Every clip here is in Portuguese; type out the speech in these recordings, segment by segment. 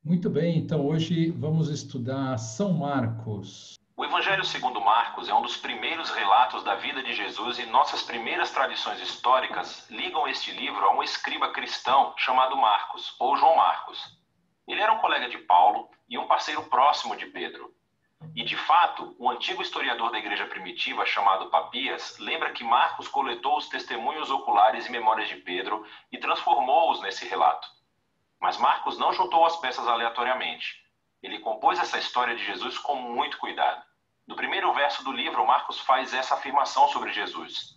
Muito bem, então hoje vamos estudar São Marcos. O Evangelho segundo Marcos é um dos primeiros relatos da vida de Jesus e nossas primeiras tradições históricas ligam este livro a um escriba cristão chamado Marcos, ou João Marcos. Ele era um colega de Paulo e um parceiro próximo de Pedro. E, de fato, um antigo historiador da igreja primitiva chamado Papias lembra que Marcos coletou os testemunhos oculares e memórias de Pedro e transformou-os nesse relato. Mas Marcos não juntou as peças aleatoriamente. Ele compôs essa história de Jesus com muito cuidado. No primeiro verso do livro, Marcos faz essa afirmação sobre Jesus.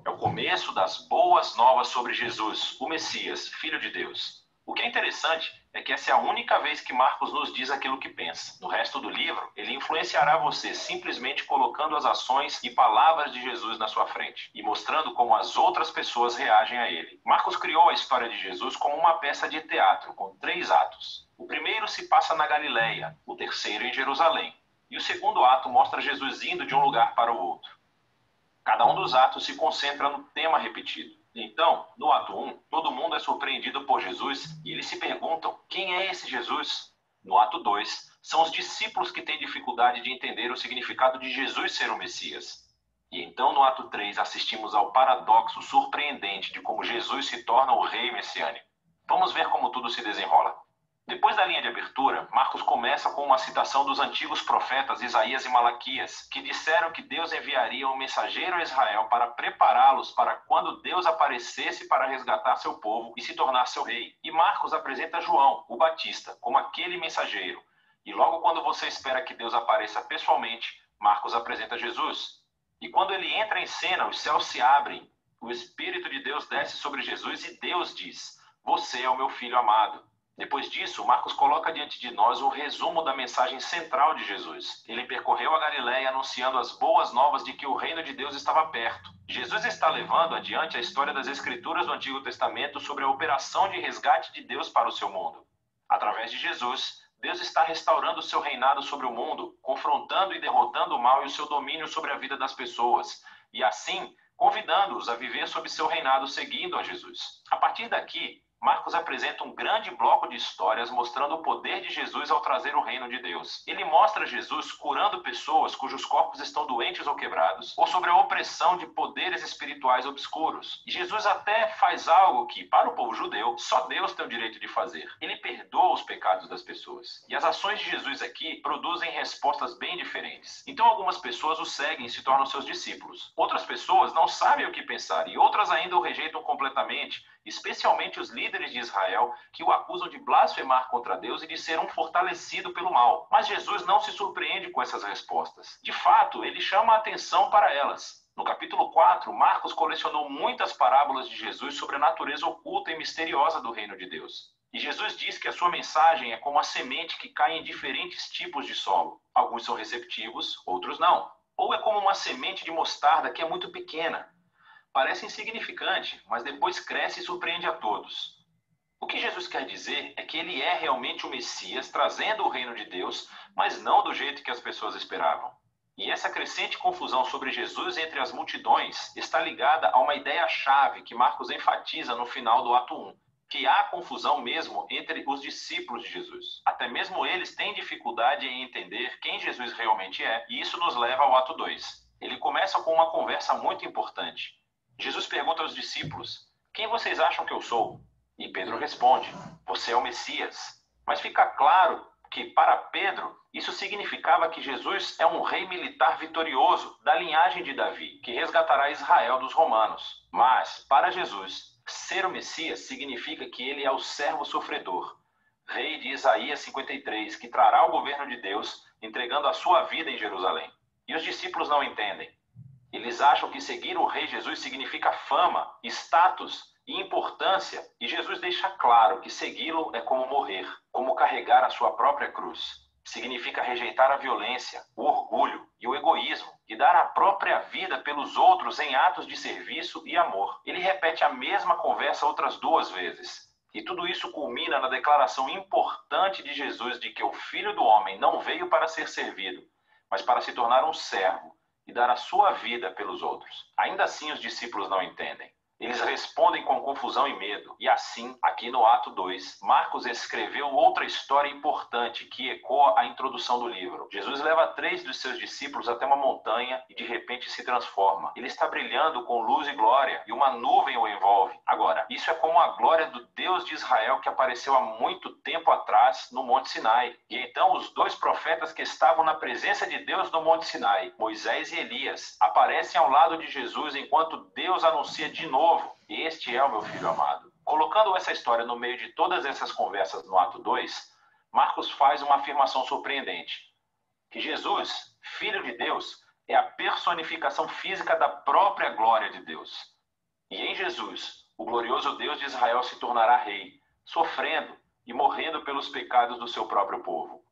É o começo das boas novas sobre Jesus, o Messias, Filho de Deus. O que é interessante é que essa é a única vez que Marcos nos diz aquilo que pensa. No resto do livro, ele influenciará você simplesmente colocando as ações e palavras de Jesus na sua frente e mostrando como as outras pessoas reagem a ele. Marcos criou a história de Jesus como uma peça de teatro com 3 atos. O primeiro se passa na Galileia, o terceiro em Jerusalém, e o segundo ato mostra Jesus indo de um lugar para o outro. Cada um dos atos se concentra no tema repetido. Então, no ato 1, todo mundo é surpreendido por Jesus e eles se perguntam: quem é esse Jesus? No ato 2, são os discípulos que têm dificuldade de entender o significado de Jesus ser o Messias. E então, no ato 3, assistimos ao paradoxo surpreendente de como Jesus se torna o rei messiânico. Vamos ver como tudo se desenrola. Depois da linha de abertura, Marcos começa com uma citação dos antigos profetas Isaías e Malaquias, que disseram que Deus enviaria um mensageiro a Israel para prepará-los para quando Deus aparecesse para resgatar seu povo e se tornar seu rei. E Marcos apresenta João, o Batista, como aquele mensageiro. E logo quando você espera que Deus apareça pessoalmente, Marcos apresenta Jesus. E quando ele entra em cena, os céus se abrem, o Espírito de Deus desce sobre Jesus e Deus diz: você é o meu filho amado. Depois disso, Marcos coloca diante de nós o resumo da mensagem central de Jesus. Ele percorreu a Galiléia anunciando as boas novas de que o reino de Deus estava perto. Jesus está levando adiante a história das Escrituras do Antigo Testamento sobre a operação de resgate de Deus para o seu mundo. Através de Jesus, Deus está restaurando o seu reinado sobre o mundo, confrontando e derrotando o mal e o seu domínio sobre a vida das pessoas, e assim, convidando-os a viver sob seu reinado seguindo a Jesus. A partir daqui, Marcos apresenta um grande bloco de histórias mostrando o poder de Jesus ao trazer o reino de Deus. Ele mostra Jesus curando pessoas cujos corpos estão doentes ou quebrados, ou sobre a opressão de poderes espirituais obscuros. E Jesus até faz algo que, para o povo judeu, só Deus tem o direito de fazer. Ele perdoa os pecados das pessoas. E as ações de Jesus aqui produzem respostas bem diferentes. Então algumas pessoas o seguem e se tornam seus discípulos. Outras pessoas não sabem o que pensar e outras ainda o rejeitam completamente, especialmente os líderes de Israel, que o acusam de blasfemar contra Deus e de ser um fortalecido pelo mal. Mas Jesus não se surpreende com essas respostas. De fato, ele chama a atenção para elas. No capítulo 4, Marcos colecionou muitas parábolas de Jesus sobre a natureza oculta e misteriosa do reino de Deus. E Jesus diz que a sua mensagem é como a semente que cai em diferentes tipos de solo. Alguns são receptivos, outros não. Ou é como uma semente de mostarda que é muito pequena. Parece insignificante, mas depois cresce e surpreende a todos. O que Jesus quer dizer é que ele é realmente o Messias, trazendo o reino de Deus, mas não do jeito que as pessoas esperavam. E essa crescente confusão sobre Jesus entre as multidões está ligada a uma ideia-chave que Marcos enfatiza no final do ato 1, que há confusão mesmo entre os discípulos de Jesus. Até mesmo eles têm dificuldade em entender quem Jesus realmente é, e isso nos leva ao ato 2. Ele começa com uma conversa muito importante. Jesus pergunta aos discípulos: quem vocês acham que eu sou? E Pedro responde: você é o Messias. Mas fica claro que, para Pedro, isso significava que Jesus é um rei militar vitorioso da linhagem de Davi, que resgatará Israel dos romanos. Mas, para Jesus, ser o Messias significa que ele é o servo sofredor, rei de Isaías 53, que trará o governo de Deus, entregando a sua vida em Jerusalém. E os discípulos não entendem. Eles acham que seguir o rei Jesus significa fama, status e importância, e Jesus deixa claro que segui-lo é como morrer, como carregar a sua própria cruz. Significa rejeitar a violência, o orgulho e o egoísmo, e dar a própria vida pelos outros em atos de serviço e amor. Ele repete a mesma conversa outras 2 vezes. E tudo isso culmina na declaração importante de Jesus de que o Filho do Homem não veio para ser servido, mas para se tornar um servo e dar a sua vida pelos outros. Ainda assim, os discípulos não entendem. Eles respondem com confusão e medo. E assim, aqui no ato 2, Marcos escreveu outra história importante que ecoa a introdução do livro. Jesus leva 3 dos seus discípulos até uma montanha e de repente se transforma. Ele está brilhando com luz e glória e uma nuvem o envolve. Agora, isso é como a glória do Deus de Israel que apareceu há muito tempo atrás no Monte Sinai. E então os 2 profetas que estavam na presença de Deus no Monte Sinai, Moisés e Elias, aparecem ao lado de Jesus enquanto Deus anuncia de novo: este é o meu filho amado. Colocando essa história no meio de todas essas conversas no ato 2, Marcos faz uma afirmação surpreendente: que Jesus, Filho de Deus, é a personificação física da própria glória de Deus. E em Jesus, o glorioso Deus de Israel se tornará rei, sofrendo e morrendo pelos pecados do seu próprio povo.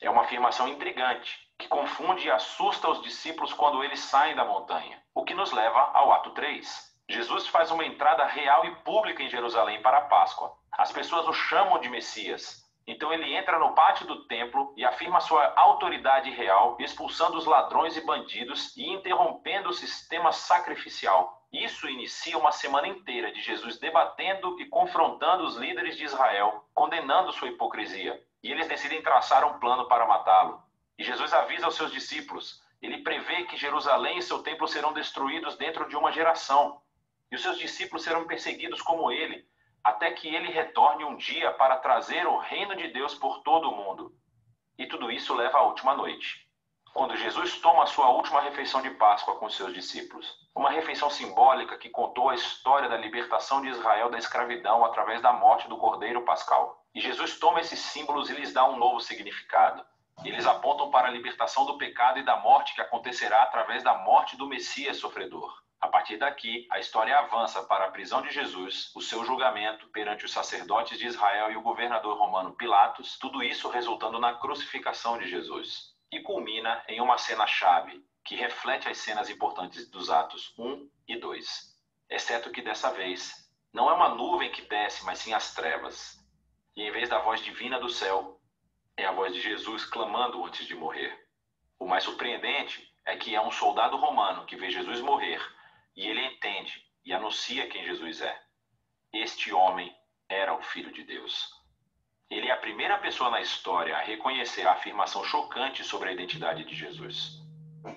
É uma afirmação intrigante, que confunde e assusta os discípulos quando eles saem da montanha, o que nos leva ao ato 3. Jesus faz uma entrada real e pública em Jerusalém para a Páscoa. As pessoas o chamam de Messias. Então ele entra no pátio do templo e afirma sua autoridade real, expulsando os ladrões e bandidos e interrompendo o sistema sacrificial. Isso inicia uma semana inteira de Jesus debatendo e confrontando os líderes de Israel, condenando sua hipocrisia. E eles decidem traçar um plano para matá-lo. E Jesus avisa aos seus discípulos. Ele prevê que Jerusalém e seu templo serão destruídos dentro de uma geração. E os seus discípulos serão perseguidos como ele, até que ele retorne um dia para trazer o reino de Deus por todo o mundo. E tudo isso leva à última noite, quando Jesus toma a sua última refeição de Páscoa com seus discípulos. Uma refeição simbólica que contou a história da libertação de Israel da escravidão através da morte do Cordeiro Pascal. E Jesus toma esses símbolos e lhes dá um novo significado. Eles apontam para a libertação do pecado e da morte que acontecerá através da morte do Messias sofredor. A partir daqui, a história avança para a prisão de Jesus, o seu julgamento perante os sacerdotes de Israel e o governador romano Pilatos, tudo isso resultando na crucificação de Jesus. E culmina em uma cena-chave, que reflete as cenas importantes dos atos 1 e 2. Exceto que dessa vez, não é uma nuvem que desce, mas sim as trevas. E em vez da voz divina do céu, é a voz de Jesus clamando antes de morrer. O mais surpreendente é que é um soldado romano que vê Jesus morrer, e ele entende e anuncia quem Jesus é. Este homem era o Filho de Deus. Ele é a primeira pessoa na história a reconhecer a afirmação chocante sobre a identidade de Jesus,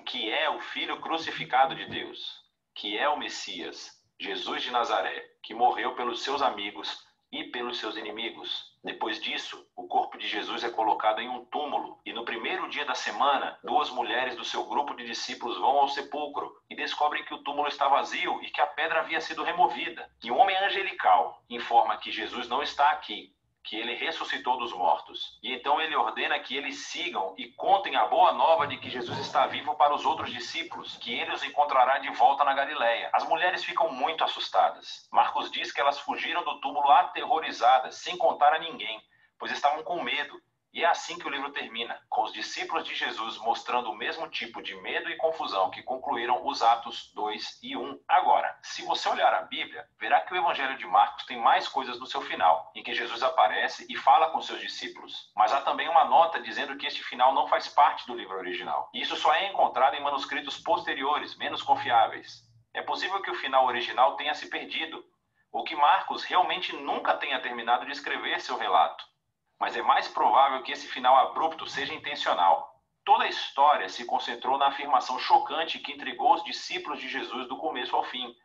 que é o Filho crucificado de Deus, que é o Messias, Jesus de Nazaré, que morreu pelos seus amigos e pelos seus inimigos. Depois disso, o corpo de Jesus é colocado em um túmulo, e no primeiro dia da semana, 2 mulheres do seu grupo de discípulos vão ao sepulcro e descobrem que o túmulo está vazio e que a pedra havia sido removida. E um homem angelical informa que Jesus não está aqui, que ele ressuscitou dos mortos. E então ele ordena que eles sigam e contem a boa nova de que Jesus está vivo para os outros discípulos, que ele os encontrará de volta na Galileia. As mulheres ficam muito assustadas. Marcos diz que elas fugiram do túmulo aterrorizadas, sem contar a ninguém, pois estavam com medo. E é assim que o livro termina, com os discípulos de Jesus mostrando o mesmo tipo de medo e confusão que concluíram os Atos 2 e 1. Agora, se você olhar a Bíblia, verá que o Evangelho de Marcos tem mais coisas no seu final, em que Jesus aparece e fala com seus discípulos. Mas há também uma nota dizendo que este final não faz parte do livro original. E isso só é encontrado em manuscritos posteriores, menos confiáveis. É possível que o final original tenha se perdido, ou que Marcos realmente nunca tenha terminado de escrever seu relato. Mas é mais provável que esse final abrupto seja intencional. Toda a história se concentrou na afirmação chocante que intrigou os discípulos de Jesus do começo ao fim,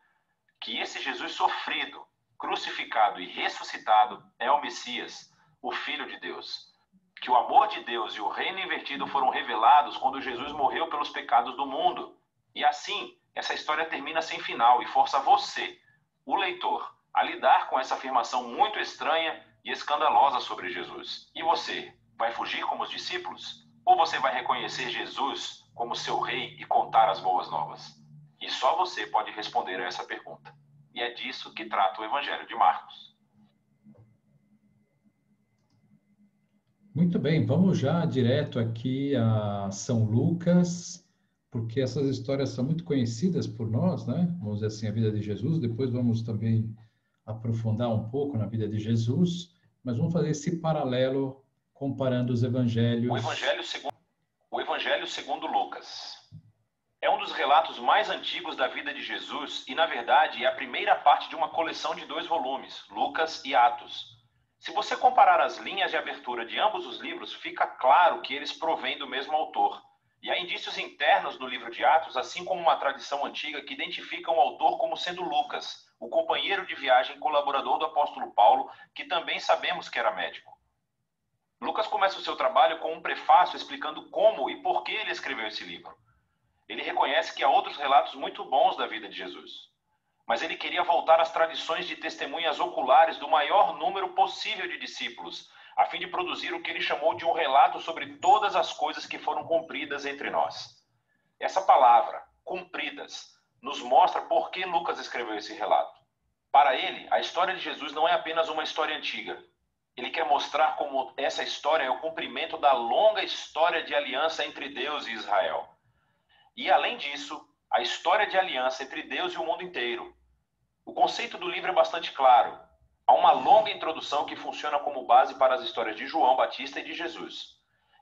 que esse Jesus sofrido, crucificado e ressuscitado é o Messias, o Filho de Deus. Que o amor de Deus e o reino invertido foram revelados quando Jesus morreu pelos pecados do mundo. E assim, essa história termina sem final e força você, o leitor, a lidar com essa afirmação muito estranha e escandalosa sobre Jesus. E você, vai fugir como os discípulos? Ou você vai reconhecer Jesus como seu rei e contar as boas novas? E só você pode responder a essa pergunta. E é disso que trata o Evangelho de Marcos. Muito bem, vamos já direto aqui a São Lucas, porque essas histórias são muito conhecidas por nós, né? Vamos dizer assim, a vida de Jesus. Depois vamos também aprofundar um pouco na vida de Jesus, mas vamos fazer esse paralelo comparando os evangelhos. O Evangelho segundo Lucas É um dos relatos mais antigos da vida de Jesus e, na verdade, é a primeira parte de uma coleção de 2 volumes, Lucas e Atos. Se você comparar as linhas de abertura de ambos os livros, fica claro que eles provêm do mesmo autor. E há indícios internos no livro de Atos, assim como uma tradição antiga que identifica o autor como sendo Lucas, o companheiro de viagem e colaborador do apóstolo Paulo, que também sabemos que era médico. Lucas começa o seu trabalho com um prefácio explicando como e por que ele escreveu esse livro. Ele reconhece que há outros relatos muito bons da vida de Jesus, mas ele queria voltar às tradições de testemunhas oculares do maior número possível de discípulos, a fim de produzir o que ele chamou de um relato sobre todas as coisas que foram cumpridas entre nós. Essa palavra, cumpridas, nos mostra por que Lucas escreveu esse relato. Para ele, a história de Jesus não é apenas uma história antiga. Ele quer mostrar como essa história é o cumprimento da longa história de aliança entre Deus e Israel. E, além disso, a história de aliança entre Deus e o mundo inteiro. O conceito do livro é bastante claro. Há uma longa introdução que funciona como base para as histórias de João Batista e de Jesus.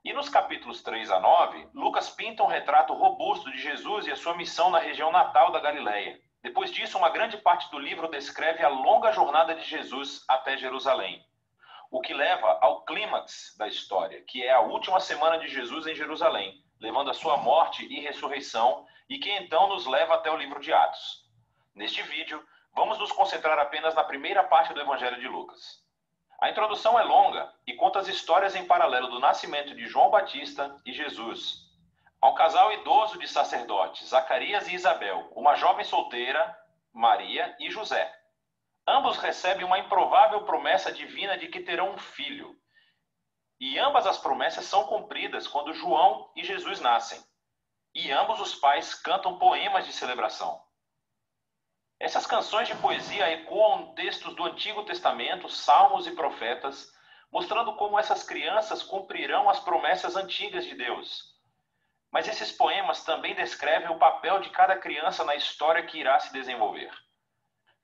E nos capítulos 3 a 9, Lucas pinta um retrato robusto de Jesus e a sua missão na região natal da Galileia. Depois disso, uma grande parte do livro descreve a longa jornada de Jesus até Jerusalém, o que leva ao clímax da história, que é a última semana de Jesus em Jerusalém, levando a sua morte e ressurreição, e que então nos leva até o livro de Atos. Neste vídeo, vamos nos concentrar apenas na primeira parte do Evangelho de Lucas. A introdução é longa e conta as histórias em paralelo do nascimento de João Batista e Jesus. Há um casal idoso de sacerdotes, Zacarias e Isabel, uma jovem solteira, Maria e José. Ambos recebem uma improvável promessa divina de que terão um filho. E ambas as promessas são cumpridas quando João e Jesus nascem. E ambos os pais cantam poemas de celebração. Essas canções de poesia ecoam textos do Antigo Testamento, salmos e profetas, mostrando como essas crianças cumprirão as promessas antigas de Deus. Mas esses poemas também descrevem o papel de cada criança na história que irá se desenvolver.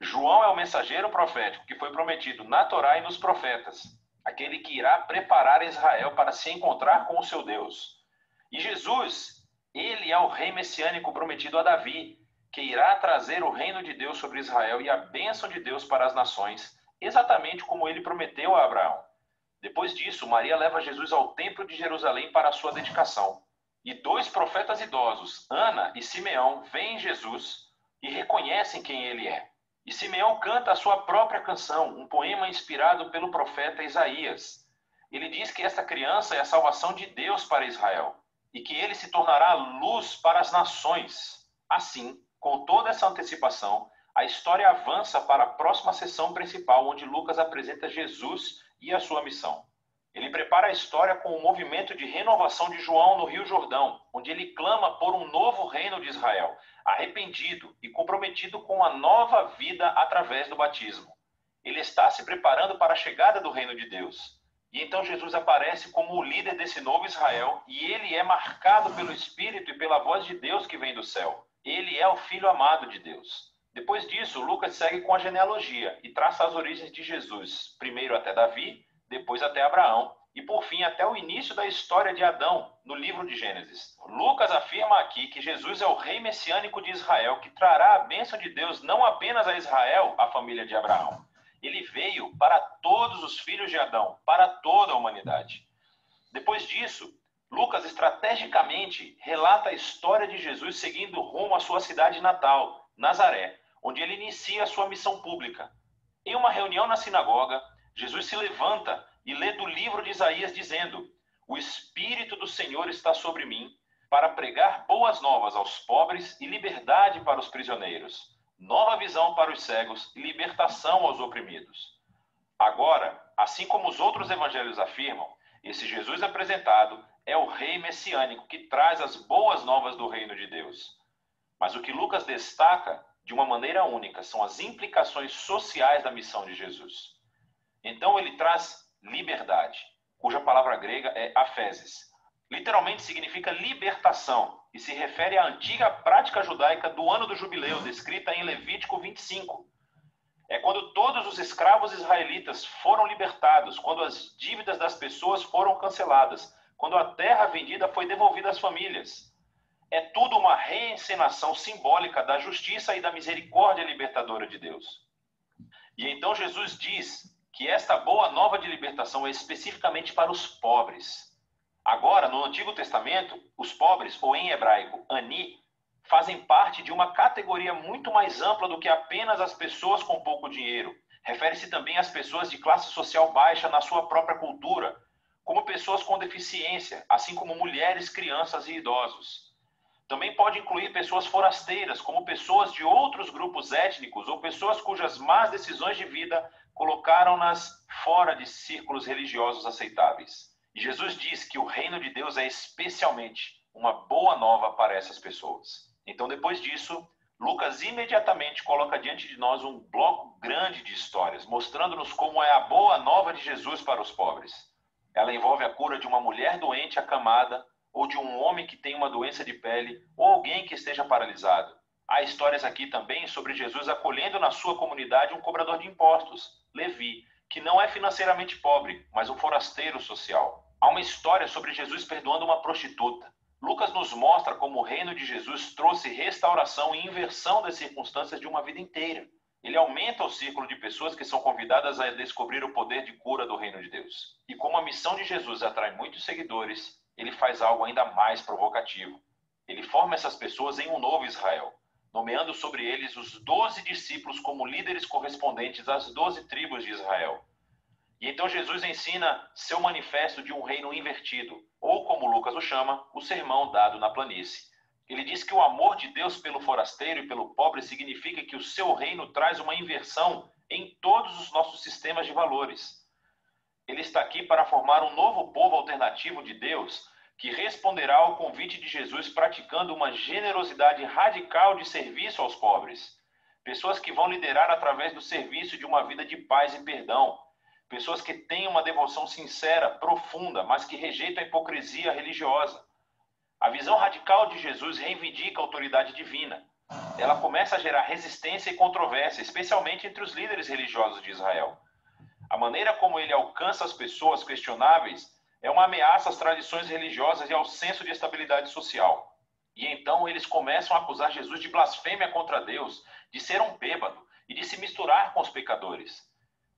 João é o mensageiro profético que foi prometido na Torá e nos profetas, aquele que irá preparar Israel para se encontrar com o seu Deus. E Jesus, ele é o rei messiânico prometido a Davi, que irá trazer o reino de Deus sobre Israel e a bênção de Deus para as nações, exatamente como ele prometeu a Abraão. Depois disso, Maria leva Jesus ao templo de Jerusalém para a sua dedicação. E 2 profetas idosos, Ana e Simeão, veem Jesus e reconhecem quem ele é. E Simeão canta a sua própria canção, um poema inspirado pelo profeta Isaías. Ele diz que esta criança é a salvação de Deus para Israel e que ele se tornará luz para as nações. Assim, com toda essa antecipação, a história avança para a próxima sessão principal, onde Lucas apresenta Jesus e a sua missão. Ele prepara a história com o movimento de renovação de João no Rio Jordão, onde ele clama por um novo reino de Israel, arrependido e comprometido com a nova vida através do batismo. Ele está se preparando para a chegada do reino de Deus. E então Jesus aparece como o líder desse novo Israel, e ele é marcado pelo Espírito e pela voz de Deus que vem do céu. Ele é o Filho amado de Deus. Depois disso, Lucas segue com a genealogia e traça as origens de Jesus, primeiro até Davi, depois até Abraão, e por fim até o início da história de Adão, no livro de Gênesis. Lucas afirma aqui que Jesus é o rei messiânico de Israel, que trará a bênção de Deus não apenas a Israel, a família de Abraão. Ele veio para todos os filhos de Adão, para toda a humanidade. Depois disso, Lucas estrategicamente relata a história de Jesus seguindo rumo à sua cidade natal, Nazaré, onde ele inicia a sua missão pública. Em uma reunião na sinagoga, Jesus se levanta e lê do livro de Isaías dizendo: "O Espírito do Senhor está sobre mim, para pregar boas novas aos pobres e liberdade para os prisioneiros, nova visão para os cegos e libertação aos oprimidos." Agora, assim como os outros evangelhos afirmam, esse Jesus apresentado é o rei messiânico que traz as boas novas do reino de Deus. Mas o que Lucas destaca de uma maneira única são as implicações sociais da missão de Jesus. Então ele traz liberdade, cuja palavra grega é aphesis. Literalmente significa libertação e se refere à antiga prática judaica do ano do jubileu, descrita em Levítico 25. É quando todos os escravos israelitas foram libertados, quando as dívidas das pessoas foram canceladas, quando a terra vendida foi devolvida às famílias. é tudo uma reencenação simbólica da justiça e da misericórdia libertadora de Deus. E então Jesus diz que esta boa nova de libertação é especificamente para os pobres. Agora, no Antigo Testamento, os pobres, ou em hebraico, ani, fazem parte de uma categoria muito mais ampla do que apenas as pessoas com pouco dinheiro. Refere-se também às pessoas de classe social baixa na sua própria cultura, como pessoas com deficiência, assim como mulheres, crianças e idosos. Também pode incluir pessoas forasteiras, como pessoas de outros grupos étnicos ou pessoas cujas más decisões de vida colocaram-nas fora de círculos religiosos aceitáveis. E Jesus diz que o reino de Deus é especialmente uma boa nova para essas pessoas. Então, depois disso, Lucas imediatamente coloca diante de nós um bloco grande de histórias, mostrando-nos como é a boa nova de Jesus para os pobres. Ela envolve a cura de uma mulher doente acamada, ou de um homem que tem uma doença de pele, ou alguém que esteja paralisado. Há histórias aqui também sobre Jesus acolhendo na sua comunidade um cobrador de impostos, Levi, que não é financeiramente pobre, mas um forasteiro social. Há uma história sobre Jesus perdoando uma prostituta. Lucas nos mostra como o reino de Jesus trouxe restauração e inversão das circunstâncias de uma vida inteira. Ele aumenta o círculo de pessoas que são convidadas a descobrir o poder de cura do reino de Deus. E como a missão de Jesus atrai muitos seguidores, ele faz algo ainda mais provocativo. Ele forma essas pessoas em um novo Israel, nomeando sobre eles os 12 discípulos como líderes correspondentes às 12 tribos de Israel. E então Jesus ensina seu manifesto de um reino invertido, ou como Lucas o chama, o sermão dado na planície. Ele diz que o amor de Deus pelo forasteiro e pelo pobre significa que o seu reino traz uma inversão em todos os nossos sistemas de valores. Ele está aqui para formar um novo povo alternativo de Deus, que responderá ao convite de Jesus praticando uma generosidade radical de serviço aos pobres. Pessoas que vão liderar através do serviço de uma vida de paz e perdão. Pessoas que têm uma devoção sincera, profunda, mas que rejeitam a hipocrisia religiosa. A visão radical de Jesus reivindica a autoridade divina. Ela começa a gerar resistência e controvérsia, especialmente entre os líderes religiosos de Israel. A maneira como ele alcança as pessoas questionáveis é uma ameaça às tradições religiosas e ao senso de estabilidade social. E então eles começam a acusar Jesus de blasfêmia contra Deus, de ser um bêbado e de se misturar com os pecadores.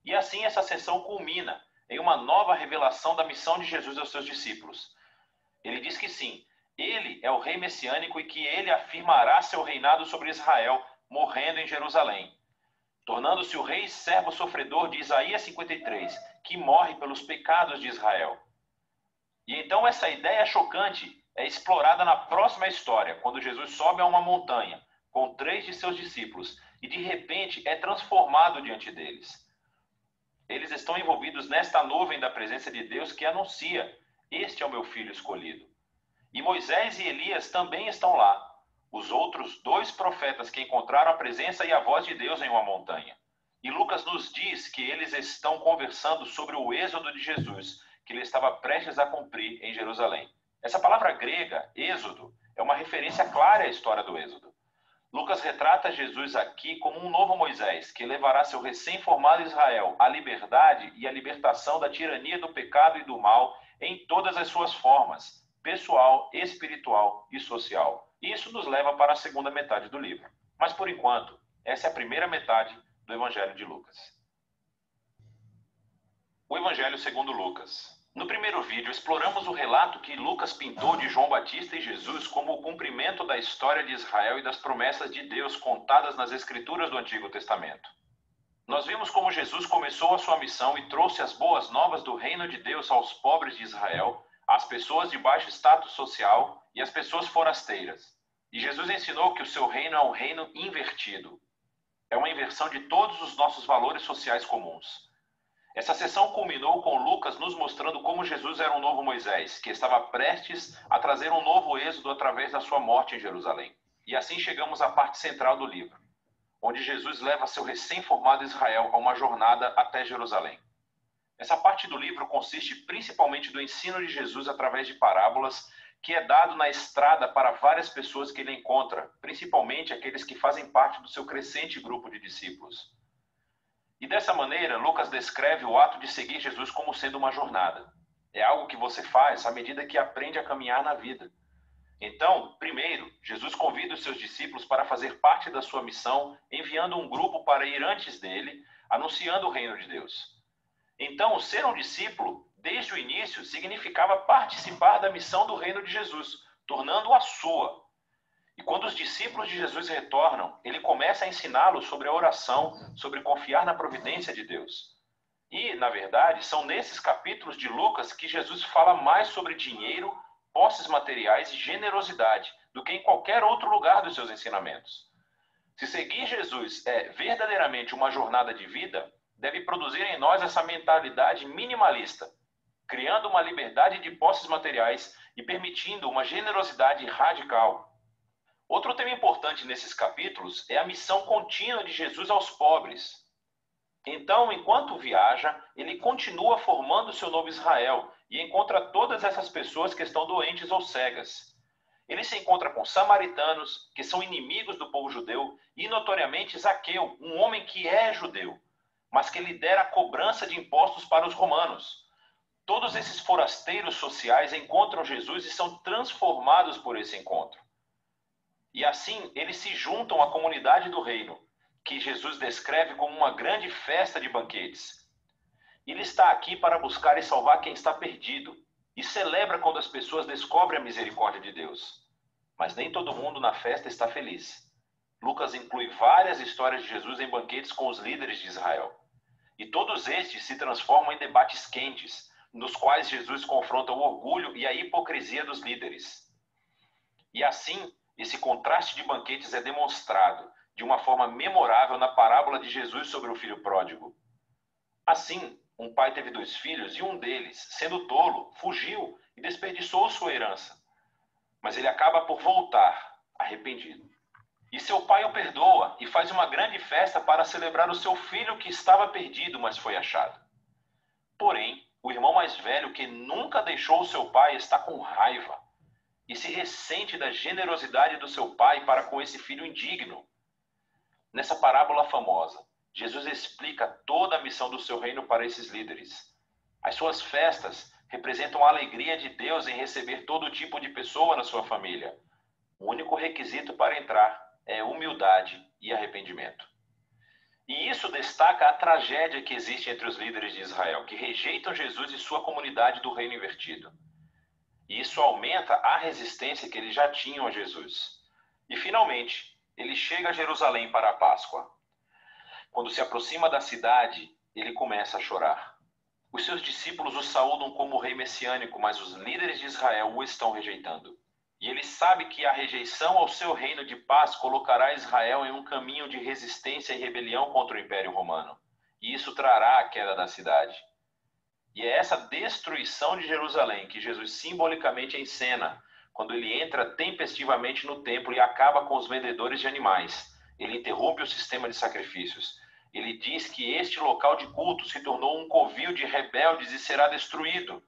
E assim essa sessão culmina em uma nova revelação da missão de Jesus aos seus discípulos. Ele diz que sim, ele é o rei messiânico e que ele afirmará seu reinado sobre Israel, morrendo em Jerusalém, tornando-se o rei servo sofredor de Isaías 53, que morre pelos pecados de Israel. E então essa ideia chocante é explorada na próxima história, quando Jesus sobe a uma montanha com 3 de seus discípulos e de repente é transformado diante deles. Eles estão envolvidos nesta nuvem da presença de Deus que anuncia: este é o meu filho escolhido. E Moisés e Elias também estão lá, os outros 2 profetas que encontraram a presença e a voz de Deus em uma montanha. E Lucas nos diz que eles estão conversando sobre o êxodo de Jesus, que ele estava prestes a cumprir em Jerusalém. Essa palavra grega, êxodo, é uma referência clara à história do êxodo. Lucas retrata Jesus aqui como um novo Moisés, que levará seu recém-formado Israel à liberdade e à libertação da tirania do pecado e do mal em todas as suas formas, pessoal, espiritual e social. Isso nos leva para a segunda metade do livro. Mas, por enquanto, essa é a primeira metade do Evangelho de Lucas. O Evangelho segundo Lucas. No primeiro vídeo, exploramos o relato que Lucas pintou de João Batista e Jesus como o cumprimento da história de Israel e das promessas de Deus contadas nas Escrituras do Antigo Testamento. Nós vimos como Jesus começou a sua missão e trouxe as boas novas do reino de Deus aos pobres de Israel, às pessoas de baixo status social e às pessoas forasteiras. E Jesus ensinou que o seu reino é um reino invertido. É uma inversão de todos os nossos valores sociais comuns. Essa sessão culminou com Lucas nos mostrando como Jesus era um novo Moisés, que estava prestes a trazer um novo êxodo através da sua morte em Jerusalém. E assim chegamos à parte central do livro, onde Jesus leva seu recém-formado Israel a uma jornada até Jerusalém. Essa parte do livro consiste principalmente do ensino de Jesus através de parábolas, que é dado na estrada para várias pessoas que ele encontra, principalmente aqueles que fazem parte do seu crescente grupo de discípulos. E dessa maneira, Lucas descreve o ato de seguir Jesus como sendo uma jornada. É algo que você faz à medida que aprende a caminhar na vida. Então, primeiro, Jesus convida os seus discípulos para fazer parte da sua missão, enviando um grupo para ir antes dele, anunciando o reino de Deus. Então, ser um discípulo, desde o início, significava participar da missão do reino de Jesus, tornando-a sua. E quando os discípulos de Jesus retornam, ele começa a ensiná-los sobre a oração, sobre confiar na providência de Deus. E, na verdade, são nesses capítulos de Lucas que Jesus fala mais sobre dinheiro, posses materiais e generosidade do que em qualquer outro lugar dos seus ensinamentos. Se seguir Jesus é verdadeiramente uma jornada de vida, deve produzir em nós essa mentalidade minimalista, criando uma liberdade de posses materiais e permitindo uma generosidade radical. Outro tema importante nesses capítulos é a missão contínua de Jesus aos pobres. Então, enquanto viaja, ele continua formando seu novo Israel e encontra todas essas pessoas que estão doentes ou cegas. Ele se encontra com samaritanos, que são inimigos do povo judeu, e notoriamente Zaqueu, um homem que é judeu, mas que lidera a cobrança de impostos para os romanos. Todos esses forasteiros sociais encontram Jesus e são transformados por esse encontro. E assim, eles se juntam à comunidade do reino, que Jesus descreve como uma grande festa de banquetes. Ele está aqui para buscar e salvar quem está perdido, e celebra quando as pessoas descobrem a misericórdia de Deus. Mas nem todo mundo na festa está feliz. Lucas inclui várias histórias de Jesus em banquetes com os líderes de Israel. E todos estes se transformam em debates quentes, nos quais Jesus confronta o orgulho e a hipocrisia dos líderes. E assim, esse contraste de banquetes é demonstrado de uma forma memorável na parábola de Jesus sobre o filho pródigo. Assim, um pai teve 2 filhos e um deles, sendo tolo, fugiu e desperdiçou sua herança. Mas ele acaba por voltar, arrependido. E seu pai o perdoa e faz uma grande festa para celebrar o seu filho que estava perdido, mas foi achado. Porém, o irmão mais velho, que nunca deixou o seu pai, está com raiva e se ressente da generosidade do seu pai para com esse filho indigno. Nessa parábola famosa, Jesus explica toda a missão do seu reino para esses líderes. As suas festas representam a alegria de Deus em receber todo tipo de pessoa na sua família. O único requisito para entrar é humildade e arrependimento. E isso destaca a tragédia que existe entre os líderes de Israel, que rejeitam Jesus e sua comunidade do reino invertido. E isso aumenta a resistência que eles já tinham a Jesus. E finalmente, ele chega a Jerusalém para a Páscoa. Quando se aproxima da cidade, ele começa a chorar. Os seus discípulos o saúdam como rei messiânico, mas os líderes de Israel o estão rejeitando. E ele sabe que a rejeição ao seu reino de paz colocará Israel em um caminho de resistência e rebelião contra o Império Romano. E isso trará a queda da cidade. E é essa destruição de Jerusalém que Jesus simbolicamente encena, quando ele entra tempestivamente no templo e acaba com os vendedores de animais. Ele interrompe o sistema de sacrifícios. Ele diz que este local de culto se tornou um covil de rebeldes e será destruído.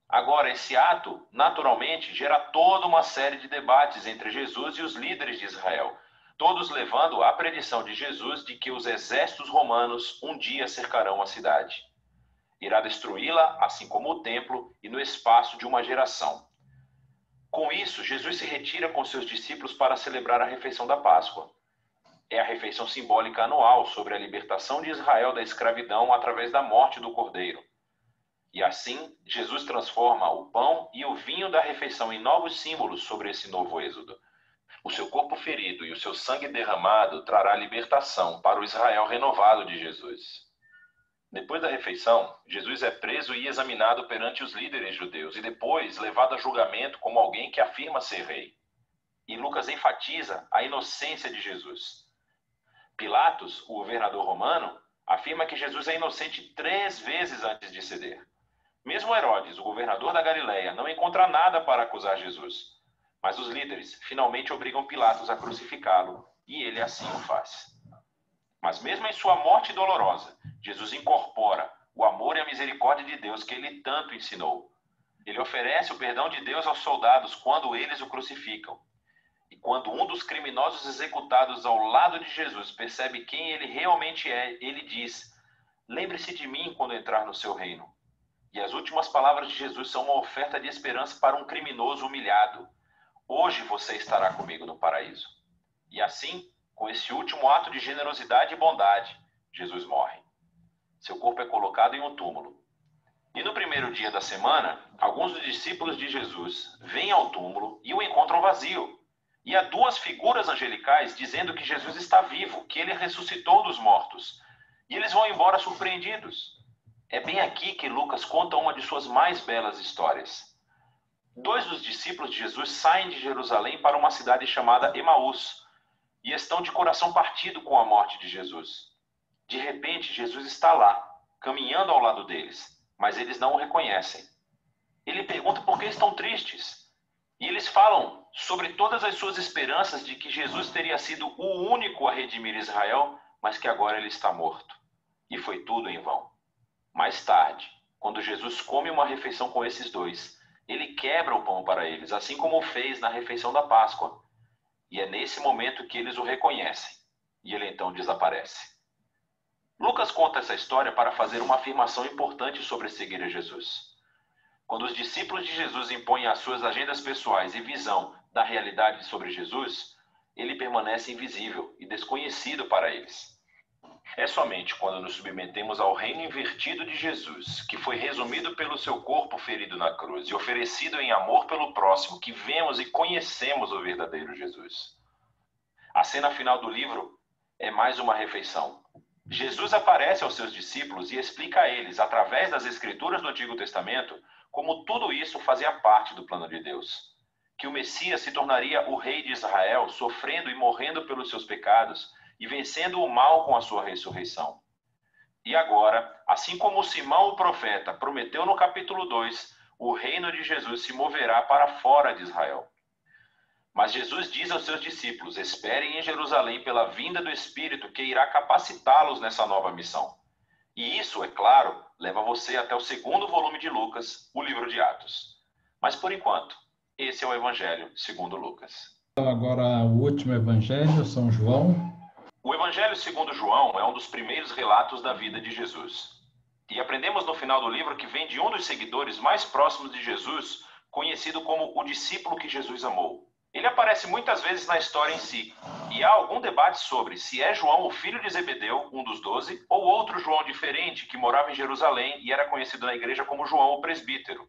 Agora, esse ato, naturalmente, gera toda uma série de debates entre Jesus e os líderes de Israel, todos levando à predição de Jesus de que os exércitos romanos um dia cercarão a cidade. Irá destruí-la, assim como o templo, e no espaço de uma geração. Com isso, Jesus se retira com seus discípulos para celebrar a refeição da Páscoa. É a refeição simbólica anual sobre a libertação de Israel da escravidão através da morte do Cordeiro. E assim, Jesus transforma o pão e o vinho da refeição em novos símbolos sobre esse novo êxodo. O seu corpo ferido e o seu sangue derramado trará libertação para o Israel renovado de Jesus. Depois da refeição, Jesus é preso e examinado perante os líderes judeus e depois levado a julgamento como alguém que afirma ser rei. E Lucas enfatiza a inocência de Jesus. Pilatos, o governador romano, afirma que Jesus é inocente 3 vezes antes de ceder. Mesmo Herodes, o governador da Galileia, não encontra nada para acusar Jesus. Mas os líderes finalmente obrigam Pilatos a crucificá-lo, e ele assim o faz. Mas mesmo em sua morte dolorosa, Jesus incorpora o amor e a misericórdia de Deus que ele tanto ensinou. Ele oferece o perdão de Deus aos soldados quando eles o crucificam. E quando um dos criminosos executados ao lado de Jesus percebe quem ele realmente é, ele diz: "Lembre-se de mim quando entrar no seu reino." E as últimas palavras de Jesus são uma oferta de esperança para um criminoso humilhado. hoje você estará comigo no paraíso. E assim, com esse último ato de generosidade e bondade, Jesus morre. Seu corpo é colocado em um túmulo. E no primeiro dia da semana, alguns dos discípulos de Jesus vêm ao túmulo e o encontram vazio. E há duas figuras angelicais dizendo que Jesus está vivo, que ele ressuscitou dos mortos. E eles vão embora surpreendidos. É bem aqui que Lucas conta uma de suas mais belas histórias. 2 dos discípulos de Jesus saem de Jerusalém para uma cidade chamada Emaús e estão de coração partido com a morte de Jesus. De repente, Jesus está lá, caminhando ao lado deles, mas eles não o reconhecem. Ele pergunta por que estão tristes. E eles falam sobre todas as suas esperanças de que Jesus teria sido o único a redimir Israel, mas que agora ele está morto. E foi tudo em vão. Mais tarde, quando Jesus come uma refeição com esses dois, ele quebra o pão para eles, assim como fez na refeição da Páscoa. E é nesse momento que eles o reconhecem. E ele então desaparece. Lucas conta essa história para fazer uma afirmação importante sobre seguir a Jesus. Quando os discípulos de Jesus impõem as suas agendas pessoais e visão da realidade sobre Jesus, ele permanece invisível e desconhecido para eles. É somente quando nos submetemos ao reino invertido de Jesus, que foi resumido pelo seu corpo ferido na cruz e oferecido em amor pelo próximo, que vemos e conhecemos o verdadeiro Jesus. A cena final do livro é mais uma refeição. Jesus aparece aos seus discípulos e explica a eles, através das escrituras do Antigo Testamento, como tudo isso fazia parte do plano de Deus. Que o Messias se tornaria o rei de Israel, sofrendo e morrendo pelos seus pecados e vencendo o mal com a sua ressurreição. E agora, assim como Simão o profeta prometeu no capítulo 2, o reino de Jesus se moverá para fora de Israel. Mas Jesus diz aos seus discípulos, esperem em Jerusalém pela vinda do Espírito que irá capacitá-los nessa nova missão. E isso, é claro, leva você até o segundo volume de Lucas, o livro de Atos. Mas por enquanto, esse é o Evangelho segundo Lucas. Então, agora o último Evangelho, São João. O Evangelho segundo João é um dos primeiros relatos da vida de Jesus. E aprendemos no final do livro que vem de um dos seguidores mais próximos de Jesus, conhecido como o discípulo que Jesus amou. Ele aparece muitas vezes na história em si, e há algum debate sobre se é João o filho de Zebedeu, um dos 12, ou outro João diferente que morava em Jerusalém e era conhecido na igreja como João o presbítero.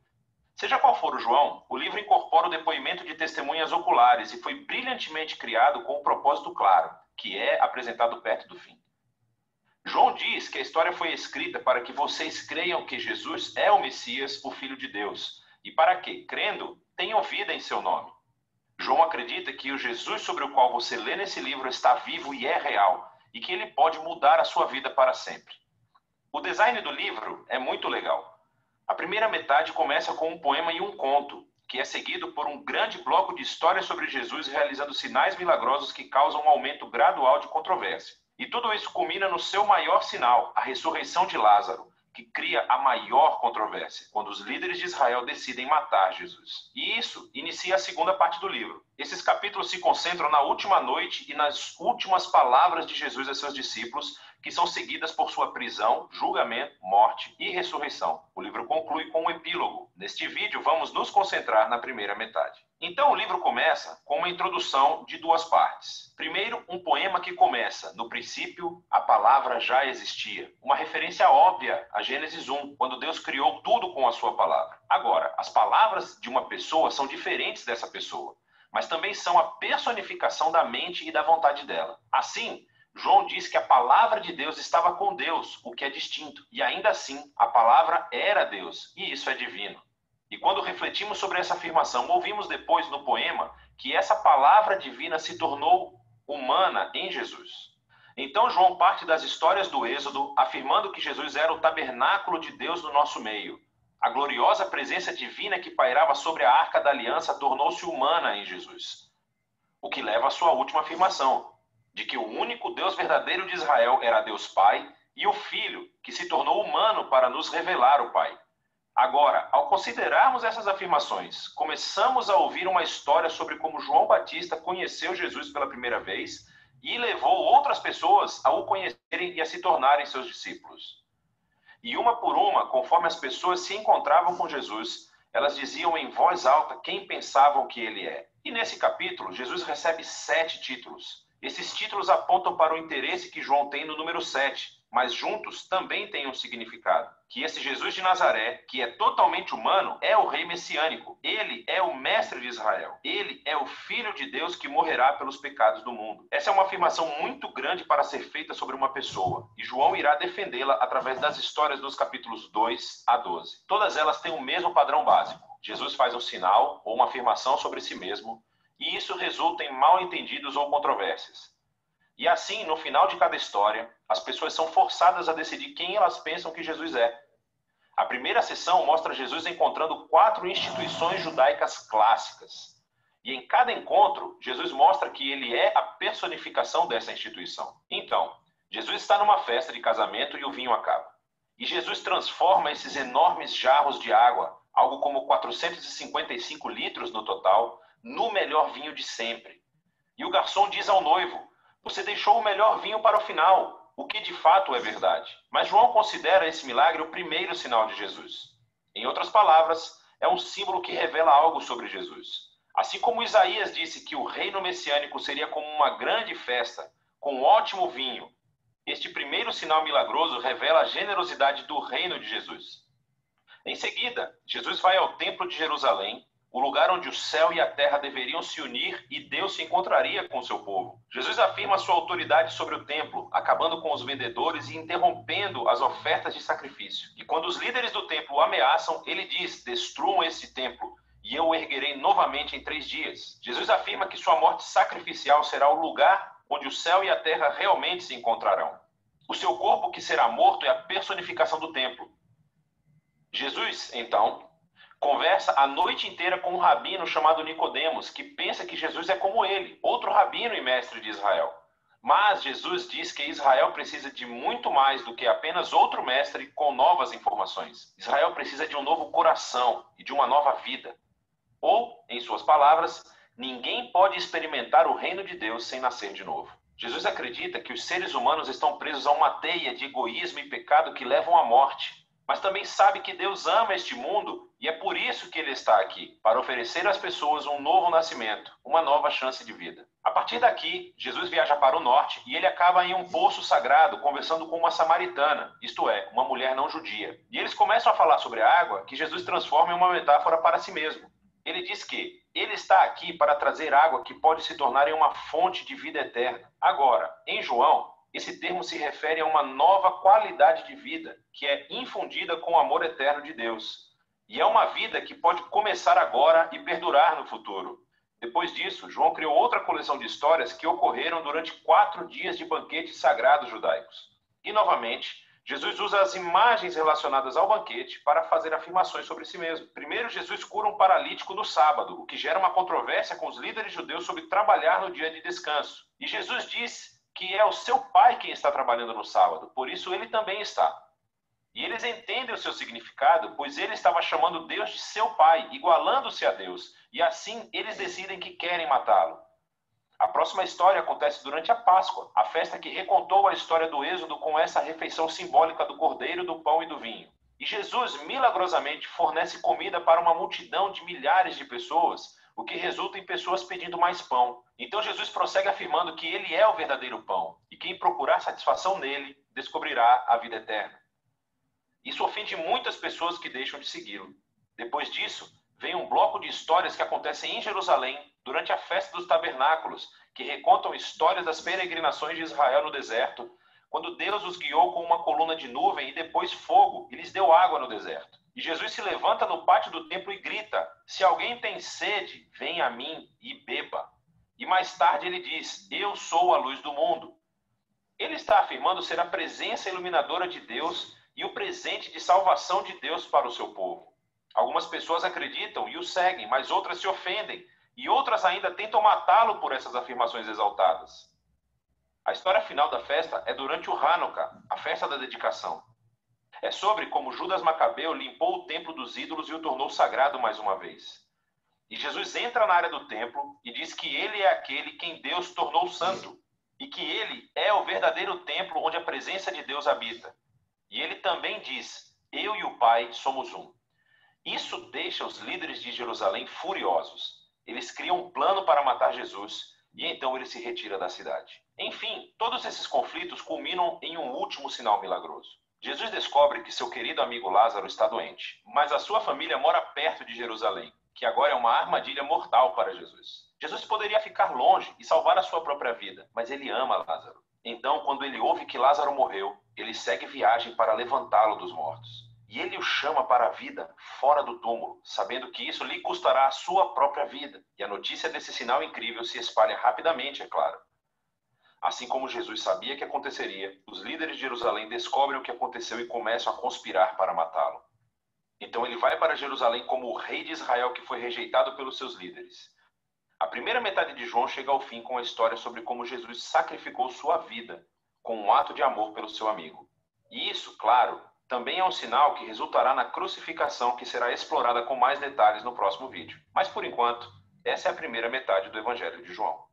Seja qual for o João, o livro incorpora o depoimento de testemunhas oculares e foi brilhantemente criado com um propósito claro, que é apresentado perto do fim. João diz que a história foi escrita para que vocês creiam que Jesus é o Messias, o Filho de Deus, e para que, crendo, tenham vida em seu nome. João acredita que o Jesus sobre o qual você lê nesse livro está vivo e é real, e que ele pode mudar a sua vida para sempre. O design do livro é muito legal. A primeira metade começa com um poema e um conto, que é seguido por um grande bloco de histórias sobre Jesus realizando sinais milagrosos que causam um aumento gradual de controvérsia. E tudo isso culmina no seu maior sinal, a ressurreição de Lázaro, que cria a maior controvérsia, quando os líderes de Israel decidem matar Jesus. E isso inicia a segunda parte do livro. Esses capítulos se concentram na última noite e nas últimas palavras de Jesus a seus discípulos, que são seguidas por sua prisão, julgamento, morte e ressurreição. O livro conclui com um epílogo. Neste vídeo, vamos nos concentrar na primeira metade. Então, o livro começa com uma introdução de duas partes. Primeiro, um poema que começa, no princípio, a palavra já existia. Uma referência óbvia a Gênesis 1, quando Deus criou tudo com a sua palavra. Agora, as palavras de uma pessoa são diferentes dessa pessoa, mas também são a personificação da mente e da vontade dela. Assim, João diz que a palavra de Deus estava com Deus, o que é distinto. E ainda assim, a palavra era Deus, e isso é divino. E quando refletimos sobre essa afirmação, ouvimos depois no poema que essa palavra divina se tornou humana em Jesus. Então João parte das histórias do Êxodo, afirmando que Jesus era o tabernáculo de Deus no nosso meio. A gloriosa presença divina que pairava sobre a Arca da Aliança tornou-se humana em Jesus. O que leva à sua última afirmação, de que o único Deus verdadeiro de Israel era Deus Pai e o Filho, que se tornou humano para nos revelar o Pai. Agora, ao considerarmos essas afirmações, começamos a ouvir uma história sobre como João Batista conheceu Jesus pela primeira vez e levou outras pessoas a o conhecerem e a se tornarem seus discípulos. E uma por uma, conforme as pessoas se encontravam com Jesus, elas diziam em voz alta quem pensavam que ele é. E nesse capítulo, Jesus recebe 7 títulos. Esses títulos apontam para o interesse que João tem no número 7, mas juntos também têm um significado. Que esse Jesus de Nazaré, que é totalmente humano, é o rei messiânico. Ele é o mestre de Israel. Ele é o filho de Deus que morrerá pelos pecados do mundo. Essa é uma afirmação muito grande para ser feita sobre uma pessoa, e João irá defendê-la através das histórias dos capítulos 2 a 12. Todas elas têm o mesmo padrão básico. Jesus faz um sinal ou uma afirmação sobre si mesmo, e isso resulta em mal-entendidos ou controvérsias. E assim, no final de cada história, as pessoas são forçadas a decidir quem elas pensam que Jesus é. A primeira sessão mostra Jesus encontrando 4 instituições judaicas clássicas. E em cada encontro, Jesus mostra que ele é a personificação dessa instituição. Então, Jesus está numa festa de casamento e o vinho acaba. E Jesus transforma esses enormes jarros de água, algo como 455 litros no total, no melhor vinho de sempre. E o garçom diz ao noivo: "Você deixou o melhor vinho para o final", o que de fato é verdade. Mas João considera esse milagre o primeiro sinal de Jesus. Em outras palavras, é um símbolo que revela algo sobre Jesus. Assim como Isaías disse que o reino messiânico seria como uma grande festa, com um ótimo vinho, este primeiro sinal milagroso revela a generosidade do reino de Jesus. Em seguida, Jesus vai ao Templo de Jerusalém, o lugar onde o céu e a terra deveriam se unir e Deus se encontraria com o seu povo. Jesus afirma sua autoridade sobre o templo, acabando com os vendedores e interrompendo as ofertas de sacrifício. E quando os líderes do templo o ameaçam, ele diz: "Destruam esse templo, e eu o erguerei novamente em 3 dias. Jesus afirma que sua morte sacrificial será o lugar onde o céu e a terra realmente se encontrarão. O seu corpo que será morto é a personificação do templo. Jesus, então, conversa a noite inteira com um rabino chamado Nicodemos, que pensa que Jesus é como ele, outro rabino e mestre de Israel. Mas Jesus diz que Israel precisa de muito mais do que apenas outro mestre com novas informações. Israel precisa de um novo coração e de uma nova vida. Ou, em suas palavras, ninguém pode experimentar o reino de Deus sem nascer de novo. Jesus acredita que os seres humanos estão presos a uma teia de egoísmo e pecado que levam à morte. Mas também sabe que Deus ama este mundo e é por isso que ele está aqui, para oferecer às pessoas um novo nascimento, uma nova chance de vida. A partir daqui, Jesus viaja para o norte e ele acaba em um poço sagrado conversando com uma samaritana, isto é, uma mulher não judia. E eles começam a falar sobre a água que Jesus transforma em uma metáfora para si mesmo. Ele diz que ele está aqui para trazer água que pode se tornar em uma fonte de vida eterna. Agora, em João, esse termo se refere a uma nova qualidade de vida, que é infundida com o amor eterno de Deus. E é uma vida que pode começar agora e perdurar no futuro. Depois disso, João criou outra coleção de histórias que ocorreram durante 4 dias de banquetes sagrados judaicos. E, novamente, Jesus usa as imagens relacionadas ao banquete para fazer afirmações sobre si mesmo. Primeiro, Jesus cura um paralítico no sábado, o que gera uma controvérsia com os líderes judeus sobre trabalhar no dia de descanso. E Jesus diz que é o seu pai quem está trabalhando no sábado, por isso ele também está. E eles entendem o seu significado, pois ele estava chamando Deus de seu pai, igualando-se a Deus, e assim eles decidem que querem matá-lo. A próxima história acontece durante a Páscoa, a festa que recontou a história do Êxodo com essa refeição simbólica do cordeiro, do pão e do vinho. E Jesus, milagrosamente, fornece comida para uma multidão de milhares de pessoas, o que resulta em pessoas pedindo mais pão. Então Jesus prossegue afirmando que ele é o verdadeiro pão, e quem procurar satisfação nele, descobrirá a vida eterna. Isso ofende muitas pessoas que deixam de segui-lo. Depois disso, vem um bloco de histórias que acontecem em Jerusalém, durante a festa dos tabernáculos, que recontam histórias das peregrinações de Israel no deserto, quando Deus os guiou com uma coluna de nuvem e depois fogo, e lhes deu água no deserto. E Jesus se levanta no pátio do templo e grita: "Se alguém tem sede, venha a mim e beba." E mais tarde ele diz: "Eu sou a luz do mundo." Ele está afirmando ser a presença iluminadora de Deus e o presente de salvação de Deus para o seu povo. Algumas pessoas acreditam e o seguem, mas outras se ofendem, e outras ainda tentam matá-lo por essas afirmações exaltadas. A história final da festa é durante o Hanukkah, a festa da dedicação. É sobre como Judas Macabeu limpou o templo dos ídolos e o tornou sagrado mais uma vez. E Jesus entra na área do templo e diz que ele é aquele quem Deus tornou santo, e que ele é o verdadeiro templo onde a presença de Deus habita. E ele também diz: "Eu e o Pai somos um." Isso deixa os líderes de Jerusalém furiosos. Eles criam um plano para matar Jesus e então ele se retira da cidade. Enfim, todos esses conflitos culminam em um último sinal milagroso. Jesus descobre que seu querido amigo Lázaro está doente, mas a sua família mora perto de Jerusalém, que agora é uma armadilha mortal para Jesus. Jesus poderia ficar longe e salvar a sua própria vida, mas ele ama Lázaro. Então, quando ele ouve que Lázaro morreu, ele segue viagem para levantá-lo dos mortos. E ele o chama para a vida fora do túmulo, sabendo que isso lhe custará a sua própria vida. E a notícia desse sinal incrível se espalha rapidamente, é claro. Assim como Jesus sabia que aconteceria, os líderes de Jerusalém descobrem o que aconteceu e começam a conspirar para matá-lo. Então ele vai para Jerusalém como o rei de Israel que foi rejeitado pelos seus líderes. A primeira metade de João chega ao fim com a história sobre como Jesus sacrificou sua vida com um ato de amor pelo seu amigo. E isso, claro, também é um sinal que resultará na crucificação que será explorada com mais detalhes no próximo vídeo. Mas por enquanto, essa é a primeira metade do Evangelho de João.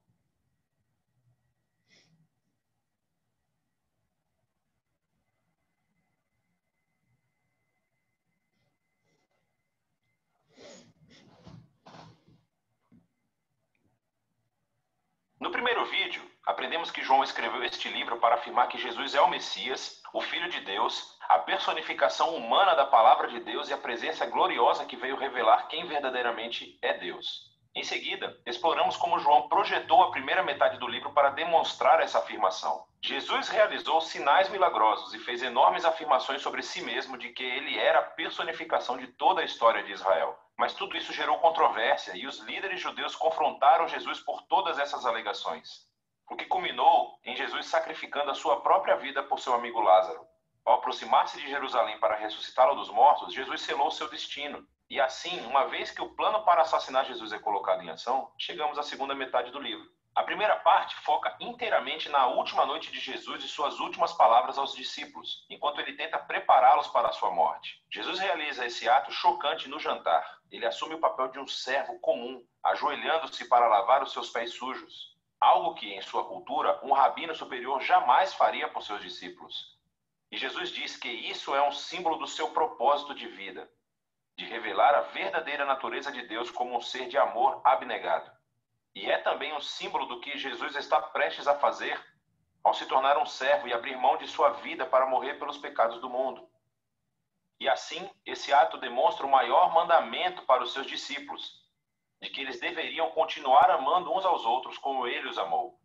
No primeiro vídeo, aprendemos que João escreveu este livro para afirmar que Jesus é o Messias, o Filho de Deus, a personificação humana da Palavra de Deus e a presença gloriosa que veio revelar quem verdadeiramente é Deus. Em seguida, exploramos como João projetou a primeira metade do livro para demonstrar essa afirmação. Jesus realizou sinais milagrosos e fez enormes afirmações sobre si mesmo de que ele era a personificação de toda a história de Israel. Mas tudo isso gerou controvérsia e os líderes judeus confrontaram Jesus por todas essas alegações. O que culminou em Jesus sacrificando a sua própria vida por seu amigo Lázaro. Ao aproximar-se de Jerusalém para ressuscitá-lo dos mortos, Jesus selou seu destino. E assim, uma vez que o plano para assassinar Jesus é colocado em ação, chegamos à segunda metade do livro. A primeira parte foca inteiramente na última noite de Jesus e suas últimas palavras aos discípulos, enquanto ele tenta prepará-los para a sua morte. Jesus realiza esse ato chocante no jantar. Ele assume o papel de um servo comum, ajoelhando-se para lavar os seus pés sujos. Algo que, em sua cultura, um rabino superior jamais faria por seus discípulos. E Jesus diz que isso é um símbolo do seu propósito de vida, de revelar a verdadeira natureza de Deus como um ser de amor abnegado. E é também um símbolo do que Jesus está prestes a fazer ao se tornar um servo e abrir mão de sua vida para morrer pelos pecados do mundo. E assim, esse ato demonstra o maior mandamento para os seus discípulos, de que eles deveriam continuar amando uns aos outros como ele os amou.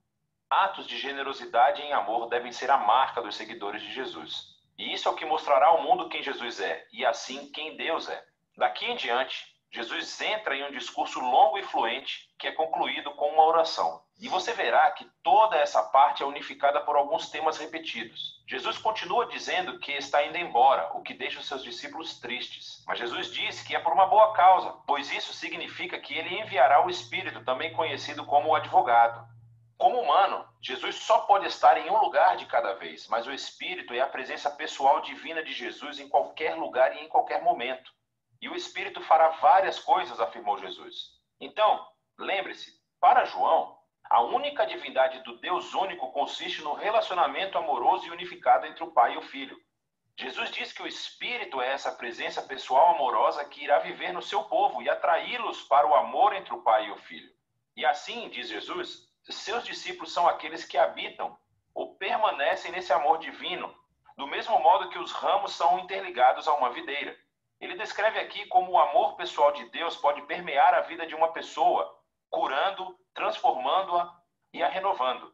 Atos de generosidade e amor devem ser a marca dos seguidores de Jesus. E isso é o que mostrará ao mundo quem Jesus é, e assim quem Deus é. Daqui em diante, Jesus entra em um discurso longo e fluente, que é concluído com uma oração. E você verá que toda essa parte é unificada por alguns temas repetidos. Jesus continua dizendo que está indo embora, o que deixa os seus discípulos tristes. Mas Jesus diz que é por uma boa causa, pois isso significa que ele enviará o Espírito, também conhecido como o advogado. Como humano, Jesus só pode estar em um lugar de cada vez, mas o Espírito é a presença pessoal divina de Jesus em qualquer lugar e em qualquer momento. E o Espírito fará várias coisas, afirmou Jesus. Então, lembre-se, para João, a única divindade do Deus único consiste no relacionamento amoroso e unificado entre o Pai e o Filho. Jesus diz que o Espírito é essa presença pessoal amorosa que irá viver no seu povo e atraí-los para o amor entre o Pai e o Filho. E assim, diz Jesus, seus discípulos são aqueles que habitam ou permanecem nesse amor divino, do mesmo modo que os ramos são interligados a uma videira. Ele descreve aqui como o amor pessoal de Deus pode permear a vida de uma pessoa, curando, transformando-a e a renovando.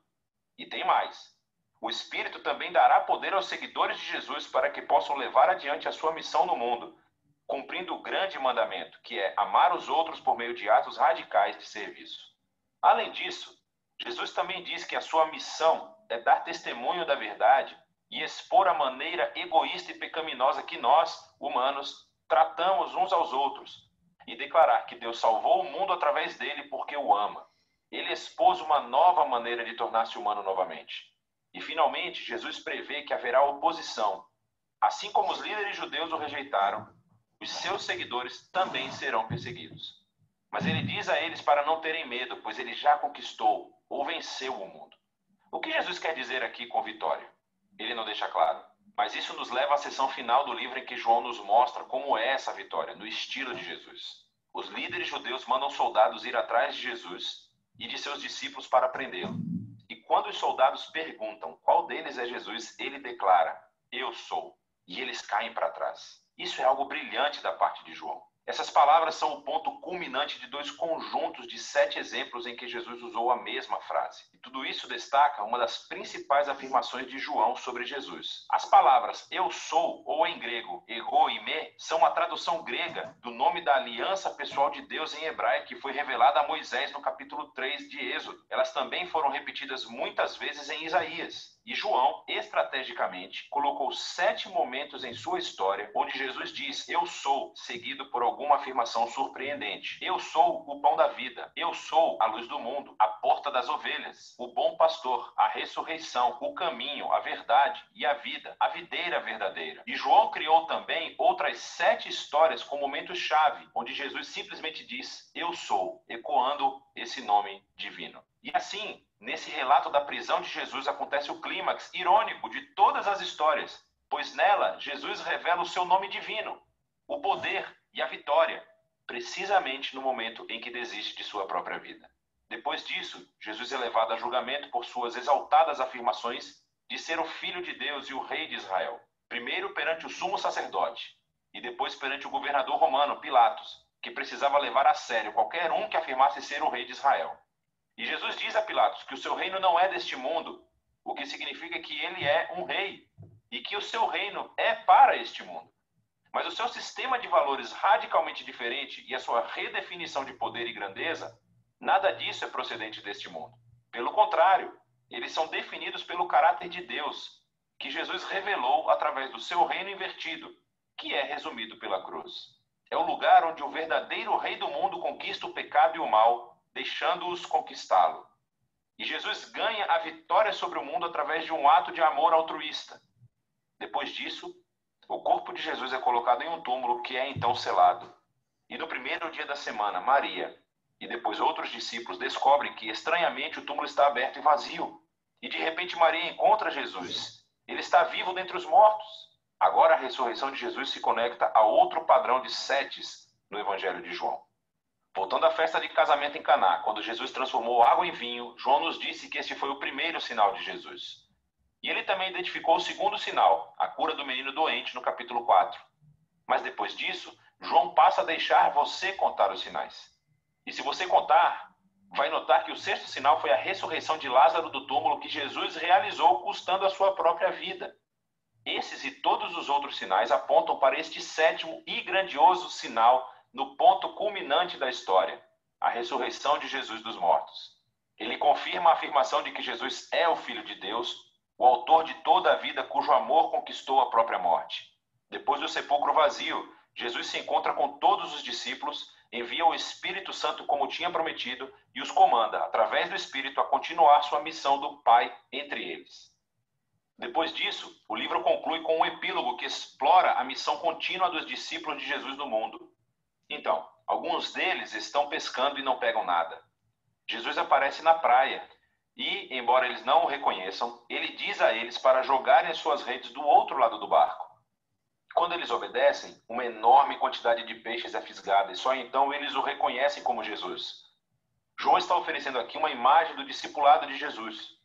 E tem mais. O Espírito também dará poder aos seguidores de Jesus para que possam levar adiante a sua missão no mundo, cumprindo o grande mandamento, que é amar os outros por meio de atos radicais de serviço. Além disso, Jesus também diz que a sua missão é dar testemunho da verdade e expor a maneira egoísta e pecaminosa que nós, humanos, tratamos uns aos outros e declarar que Deus salvou o mundo através dele porque o ama. Ele expôs uma nova maneira de tornar-se humano novamente. E finalmente, Jesus prevê que haverá oposição. Assim como os líderes judeus o rejeitaram, os seus seguidores também serão perseguidos. Mas ele diz a eles para não terem medo, pois ele já conquistou ou venceu o mundo. O que Jesus quer dizer aqui com vitória? Ele não deixa claro. Mas isso nos leva à seção final do livro em que João nos mostra como é essa vitória, no estilo de Jesus. Os líderes judeus mandam soldados ir atrás de Jesus e de seus discípulos para prendê-lo. E quando os soldados perguntam qual deles é Jesus, ele declara: eu sou. E eles caem para trás. Isso é algo brilhante da parte de João. Essas palavras são o ponto culminante de 2 conjuntos de 7 exemplos em que Jesus usou a mesma frase. E tudo isso destaca uma das principais afirmações de João sobre Jesus. As palavras eu sou, ou em grego, ego e me, são a tradução grega do nome da aliança pessoal de Deus em hebraico que foi revelada a Moisés no capítulo 3 de Êxodo. Elas também foram repetidas muitas vezes em Isaías. E João, estrategicamente, colocou 7 momentos em sua história onde Jesus diz eu sou, seguido por alguma afirmação surpreendente. Eu sou o pão da vida. Eu sou a luz do mundo, a porta das ovelhas, o bom pastor, a ressurreição, o caminho, a verdade e a vida, a videira verdadeira. E João criou também outras 7 histórias com momentos-chave, onde Jesus simplesmente diz eu sou, ecoando esse nome divino. E assim, nesse relato da prisão de Jesus acontece o clímax irônico de todas as histórias, pois nela Jesus revela o seu nome divino, o poder e a vitória, precisamente no momento em que desiste de sua própria vida. Depois disso, Jesus é levado a julgamento por suas exaltadas afirmações de ser o Filho de Deus e o Rei de Israel, primeiro perante o sumo sacerdote e depois perante o governador romano, Pilatos, que precisava levar a sério qualquer um que afirmasse ser o Rei de Israel. E Jesus diz a Pilatos que o seu reino não é deste mundo, o que significa que ele é um rei e que o seu reino é para este mundo. Mas o seu sistema de valores radicalmente diferente e a sua redefinição de poder e grandeza, nada disso é procedente deste mundo. Pelo contrário, eles são definidos pelo caráter de Deus, que Jesus revelou através do seu reino invertido, que é resumido pela cruz. É o lugar onde o verdadeiro rei do mundo conquista o pecado e o mal, deixando-os conquistá-lo. E Jesus ganha a vitória sobre o mundo através de um ato de amor altruísta. Depois disso, o corpo de Jesus é colocado em um túmulo que é então selado. E no primeiro dia da semana, Maria e depois outros discípulos descobrem que, estranhamente, o túmulo está aberto e vazio. E de repente Maria encontra Jesus. Ele está vivo dentre os mortos. Agora a ressurreição de Jesus se conecta a outro padrão de setes no Evangelho de João. Voltando à festa de casamento em Caná, quando Jesus transformou água em vinho, João nos disse que este foi o primeiro sinal de Jesus. E ele também identificou o segundo sinal, a cura do menino doente, no capítulo 4. Mas depois disso, João passa a deixar você contar os sinais. E se você contar, vai notar que o sexto sinal foi a ressurreição de Lázaro do túmulo que Jesus realizou custando a sua própria vida. Esses e todos os outros sinais apontam para este sétimo e grandioso sinal no ponto culminante da história, a ressurreição de Jesus dos mortos. Ele confirma a afirmação de que Jesus é o Filho de Deus, o autor de toda a vida cujo amor conquistou a própria morte. Depois do sepulcro vazio, Jesus se encontra com todos os discípulos, envia o Espírito Santo como tinha prometido e os comanda, através do Espírito, a continuar sua missão do Pai entre eles. Depois disso, o livro conclui com um epílogo que explora a missão contínua dos discípulos de Jesus no mundo. Então, alguns deles estão pescando e não pegam nada. Jesus aparece na praia e, embora eles não o reconheçam, ele diz a eles para jogarem as suas redes do outro lado do barco. Quando eles obedecem, uma enorme quantidade de peixes é fisgada e só então eles o reconhecem como Jesus. João está oferecendo aqui uma imagem do discipulado de Jesus.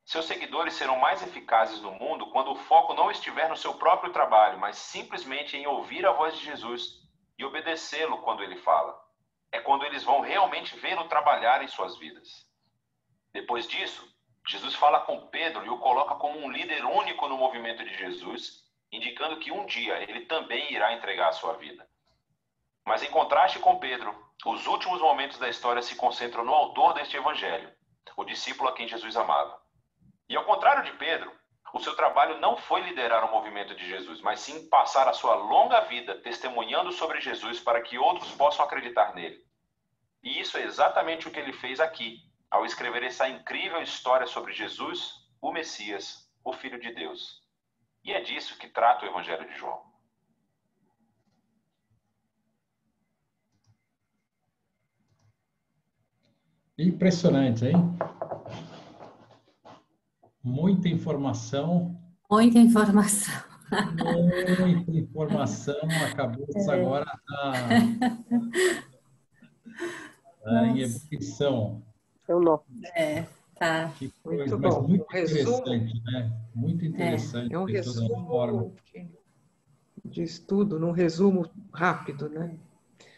Seus seguidores serão mais eficazes no mundo quando o foco não estiver no seu próprio trabalho, mas simplesmente em ouvir a voz de Jesus e obedecê-lo quando ele fala. É quando eles vão realmente vê-lo trabalhar em suas vidas. Depois disso, Jesus fala com Pedro e o coloca como um líder único no movimento de Jesus, indicando que um dia ele também irá entregar a sua vida. Mas em contraste com Pedro, os últimos momentos da história se concentram no autor deste evangelho, o discípulo a quem Jesus amava. E ao contrário de Pedro, o seu trabalho não foi liderar o movimento de Jesus, mas sim passar a sua longa vida testemunhando sobre Jesus para que outros possam acreditar nele. E isso é exatamente o que ele fez aqui, ao escrever essa incrível história sobre Jesus, o Messias, o Filho de Deus. E é disso que trata o Evangelho de João. Impressionante, hein? Muita informação. Muita informação. Muita informação, a cabeça agora está em Nossa, ebulição. Eu não. tá. Que coisa, Muito mas bom. muito Um resumo, interessante, né? Muito interessante é um de toda forma. resumo de estudo, num resumo rápido, né?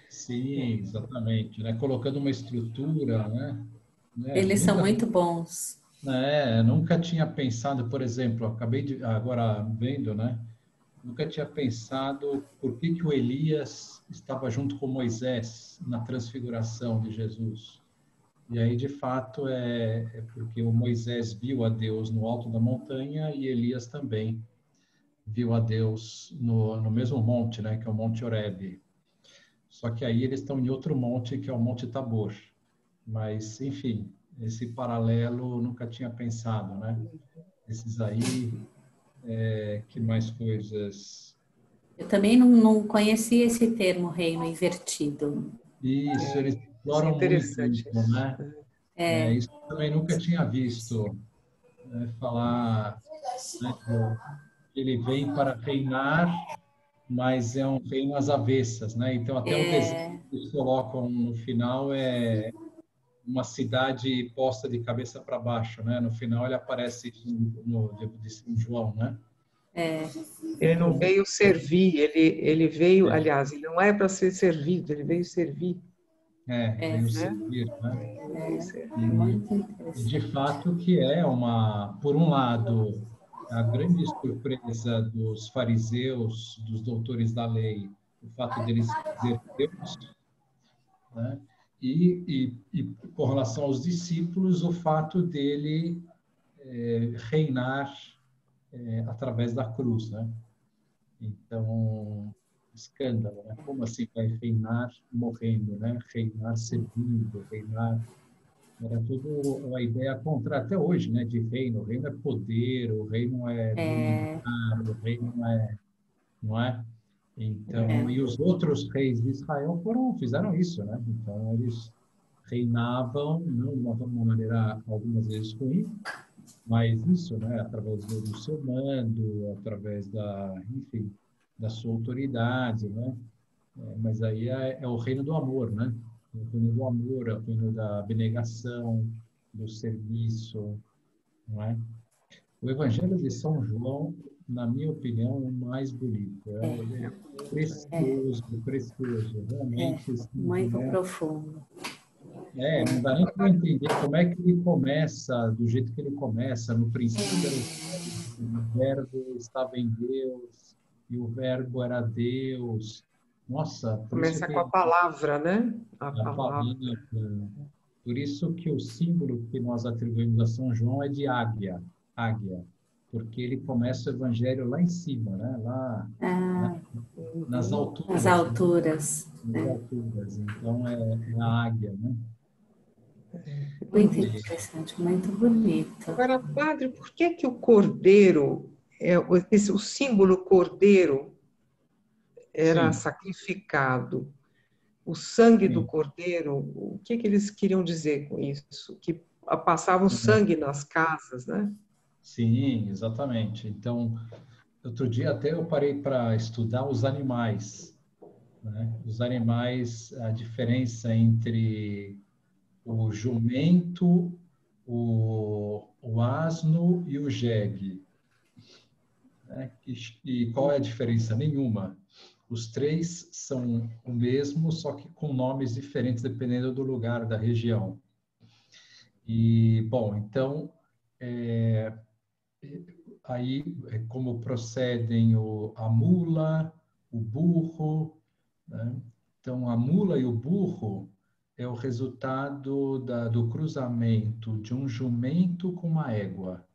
Sim, exatamente, né? Colocando uma estrutura, né? Eles são Nunca, muito bons. nunca tinha pensado, por exemplo, acabei de agora vendo, né? Nunca tinha pensado por que que o Elias estava junto com Moisés na transfiguração de Jesus. E aí, de fato, é porque o Moisés viu a Deus no alto da montanha e Elias também viu a Deus no mesmo monte, né? Que é o Monte Horebe. Só que aí eles estão em outro monte, que é o Monte Tabor. Mas, enfim, esse paralelo nunca tinha pensado, né? Esses aí, que mais coisas? Eu também não conhecia esse termo reino invertido. Isso, eles Isso é exploram muito interessante. isso, né? Isso eu também nunca tinha visto, né, falar, né, que ele vem para reinar, mas é um reino às avessas, né? Então, até o desenho que eles colocam no final é uma cidade posta de cabeça para baixo, né? No final ele aparece de São João, né? Ele não veio servir, ele veio, É, aliás, ele não é para ser servido, ele veio servir, veio né? servir, né? Ele veio servir. Muito E de interessante. fato que é por um lado, a grande surpresa dos fariseus, dos doutores da lei, o fato deles dizer Deus, né? E com relação aos discípulos, o fato dele reinar através da cruz, né? Então, escândalo, né? Como assim vai reinar morrendo, né? Reinar servindo, reinar. Era tudo a ideia contrária, até hoje, né? De reino. O reino é poder, o reino é dominar, o reino não é? Então, e os outros reis de Israel fizeram isso, né? Então, eles reinavam, não de uma maneira algumas vezes ruim, mas isso, né? Através do seu mando, através enfim, da sua autoridade, né? Mas aí é o reino do amor, né? O reino do amor, é o reino da abnegação, do serviço, não é? O Evangelho de São João, na minha opinião, é o mais bonito. Ele é precioso, precioso. Realmente, assim, Muito profundo. não dá nem para entender como é que ele começa, do jeito que ele começa. No princípio era o verbo estava em Deus e o verbo era Deus. Nossa, por isso Começa com que a palavra, né? A a palavra. palavra, por isso que o símbolo que nós atribuímos a São João é de águia, águia, porque ele começa o evangelho lá em cima, né? Lá na- nas As alturas, né? alturas. Nas alturas. Então é a águia, né? Muito E, interessante, muito bonito. Agora, padre, por que que o cordeiro, o símbolo cordeiro era sim, sacrificado? O sangue do sim. cordeiro, o que que eles queriam dizer com isso? Que passavam sangue nas casas, né? Sim, exatamente. Então, outro dia até eu parei para estudar os animais, né? Os animais, a diferença entre o jumento, o asno e o jegue, né? E qual é a diferença? Nenhuma. Os três são o mesmo, só que com nomes diferentes dependendo do lugar, da região. E, bom, então, é, aí como procedem a mula, o burro, né? Então, a mula e o burro é o resultado do cruzamento de um jumento com uma égua,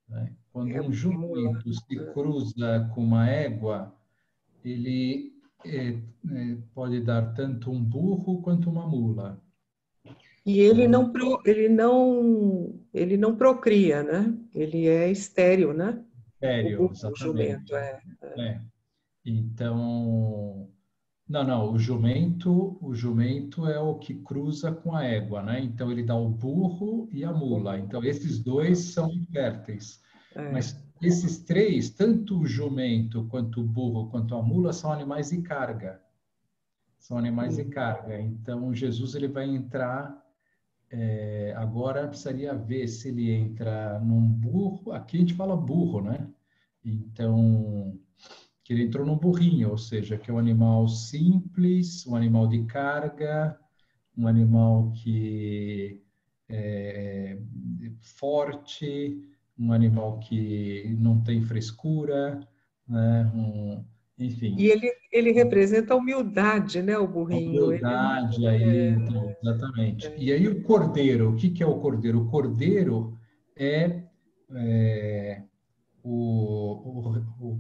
né? Quando É um mula. jumento se cruza com uma égua, ele pode dar tanto um burro quanto uma mula. E ele não procria, né? Ele é estéril, né? Sério, O jumento exatamente. é. É. Então, não, o jumento é o que cruza com a égua, né? Então ele dá o burro e a mula. Então esses dois são inférteis. É. Mas esses três, tanto o jumento, quanto o burro, quanto a mula, são animais de carga. São animais de carga. Então, Jesus ele vai entrar... agora precisaria ver se ele entra num burro. Aqui a gente fala burro, né? Então, que ele entrou num burrinho, ou seja, que é um animal simples, um animal de carga, um animal que é forte, um animal que não tem frescura, né? Enfim. E ele representa a humildade, né, o A burrinho? humildade aí, então, exatamente. E aí o cordeiro, o que que é o cordeiro? O cordeiro é o,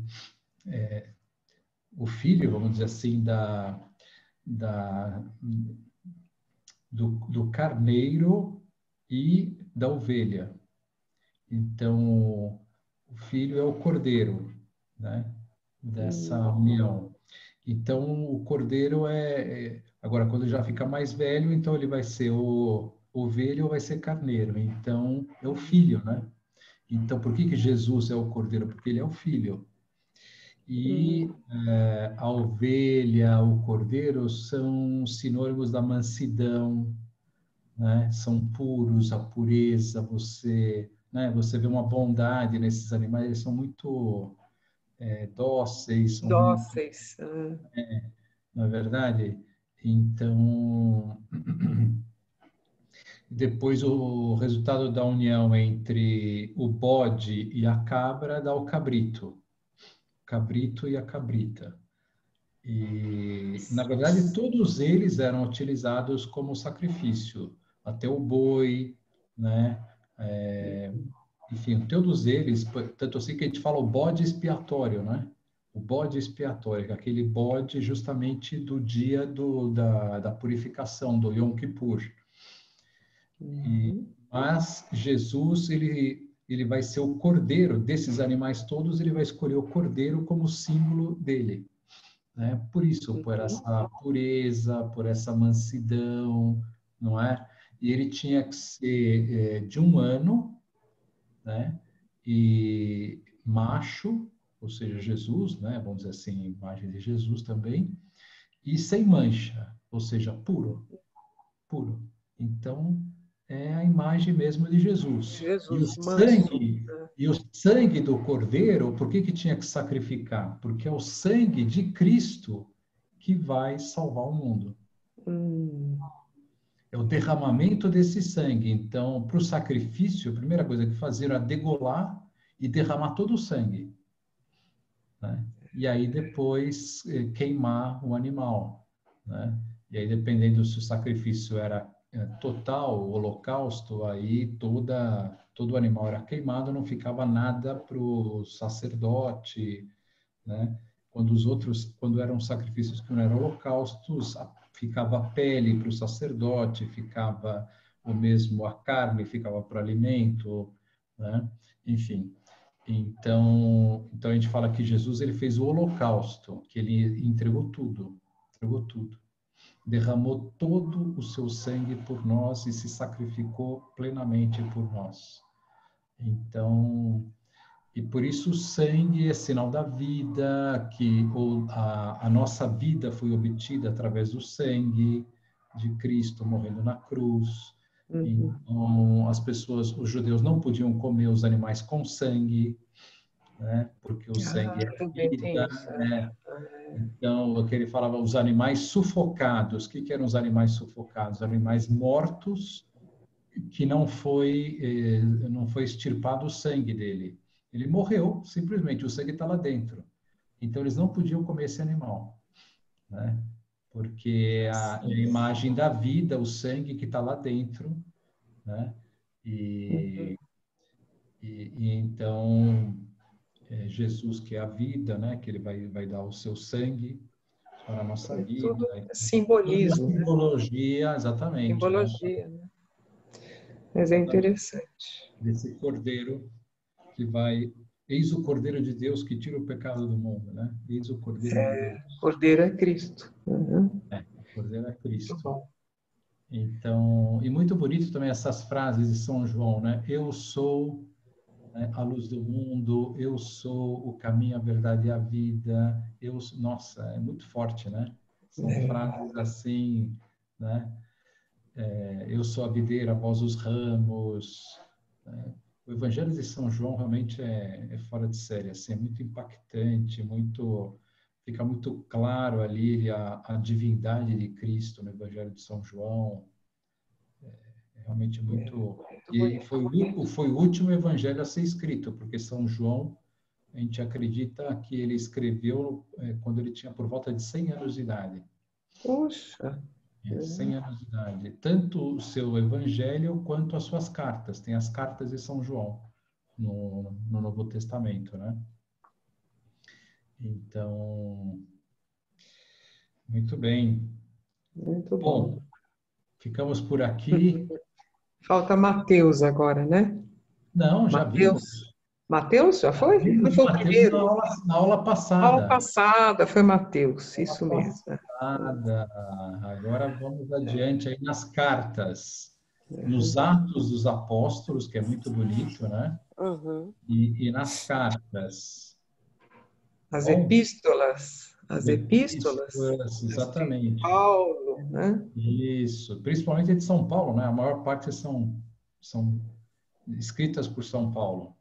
o filho, vamos dizer assim, da, do carneiro e da ovelha. Então, o filho é o cordeiro, né? Dessa união. Então, o cordeiro agora, quando já fica mais velho, então ele vai ser o ovelha ou vai ser carneiro. Então, é o filho, né? Então, por que que Jesus é o cordeiro? Porque ele é o filho. E a ovelha, o cordeiro são sinônimos da mansidão, né? São puros, a pureza, né? Você vê uma bondade nesses animais, eles são muito dóceis, são muito, Dóceis. não é verdade? Então, depois o resultado da união entre o bode e a cabra dá o cabrito e a cabrita. E, na verdade, todos eles eram utilizados como sacrifício, até o boi, né? Enfim, todos eles, tanto assim que a gente fala o bode expiatório, né? O bode expiatório, aquele bode justamente do dia da purificação, do Yom Kippur. Mas Jesus, ele vai ser o cordeiro desses animais todos, ele vai escolher o cordeiro como símbolo dele. Né? Por isso, por essa pureza, por essa mansidão, não é? E ele tinha que ser de 1 ano, né? E macho, ou seja, Jesus, né? Vamos dizer assim, imagem de Jesus também, e sem mancha, ou seja, puro, puro. Então, é a imagem mesmo de Jesus. Jesus, manso. E o sangue do cordeiro, por que que tinha que sacrificar? Porque é o sangue de Cristo que vai salvar o mundo. É o derramamento desse sangue. Então, para o sacrifício, a primeira coisa que faziam era degolar e derramar todo o sangue, né? E aí depois queimar o animal, né? E aí, dependendo se o sacrifício era total, holocausto, aí todo o animal era queimado, não ficava nada para o sacerdote, né? Quando eram sacrifícios que não eram holocaustos, ficava a pele para o sacerdote, ficava o mesmo a carne, ficava para alimento, né? Enfim. Então a gente fala que Jesus ele fez o holocausto, que ele entregou tudo, derramou todo o seu sangue por nós e se sacrificou plenamente por nós. Então, e por isso o sangue é sinal da vida, que a nossa vida foi obtida através do sangue de Cristo morrendo na cruz. Então, os judeus não podiam comer os animais com sangue, né? Porque o sangue é Também tem vida, isso. né? Então, o que ele falava, os animais sufocados. O que eram os animais sufocados? Animais mortos que não foi extirpado o sangue dele. Ele morreu, simplesmente, o sangue está lá dentro. Então, eles não podiam comer esse animal, né? Porque é a imagem da vida, o sangue que está lá dentro, né? E então, Jesus, que é a vida, né? Que ele vai dar o seu sangue para a nossa vida. Tudo Né? simbolismo, né? Simbologia, exatamente, né? Simbologia, né? Mas é interessante. Desse cordeiro que vai... Eis o Cordeiro de Deus que tira o pecado do mundo, né? Eis o Cordeiro de Deus. Cordeiro é Cristo. O Cordeiro é Cristo. Muito bom. Então, e muito bonito também essas frases de São João, né? Eu sou né? A luz do mundo, eu sou o caminho, a verdade e a vida. Nossa, é muito forte, né? São frases assim, né? Eu sou a videira, vós os ramos. Né? O Evangelho de São João realmente é fora de série, assim, é muito impactante, fica muito claro ali a divindade de Cristo no Evangelho de São João. É realmente muito... E foi o último evangelho a ser escrito, porque São João, a gente acredita que ele escreveu quando ele tinha por volta de 100 anos de idade. Poxa! 100 anos de idade. Tanto o seu evangelho quanto as suas cartas. Tem as cartas de São João no Novo Testamento, né? Então, muito bem. Muito bom. Ficamos por aqui. Falta Mateus agora, né? Não, já vimos. Mateus já foi? Vimos Foi o Mateus primeiro? na aula passada. A aula passada foi Mateus, isso mesmo. Agora vamos adiante aí nas cartas. Nos Atos dos Apóstolos, que é muito bonito, né? Uhum. E nas cartas. As epístolas. As epístolas. Exatamente. Paulo, né? Isso. Principalmente de São Paulo, né? A maior parte são escritas por São Paulo.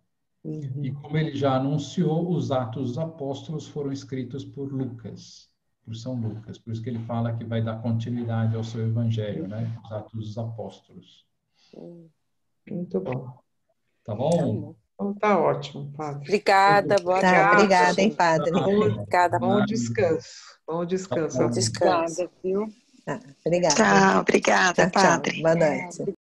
Uhum. E como ele já anunciou, os Atos dos Apóstolos foram escritos por Lucas, por São Lucas. Por isso que ele fala que vai dar continuidade ao seu evangelho, né? Os Atos dos Apóstolos. Muito bom. Tá bom? Então, tá ótimo, padre. Obrigada, boa Tá, tarde. obrigada, hein, padre? Obrigada. Bom descanso. Bom descanso. Bom descanso. Obrigada, viu? Obrigada. Tchau, obrigada, Tchau, tchau. padre. Boa noite.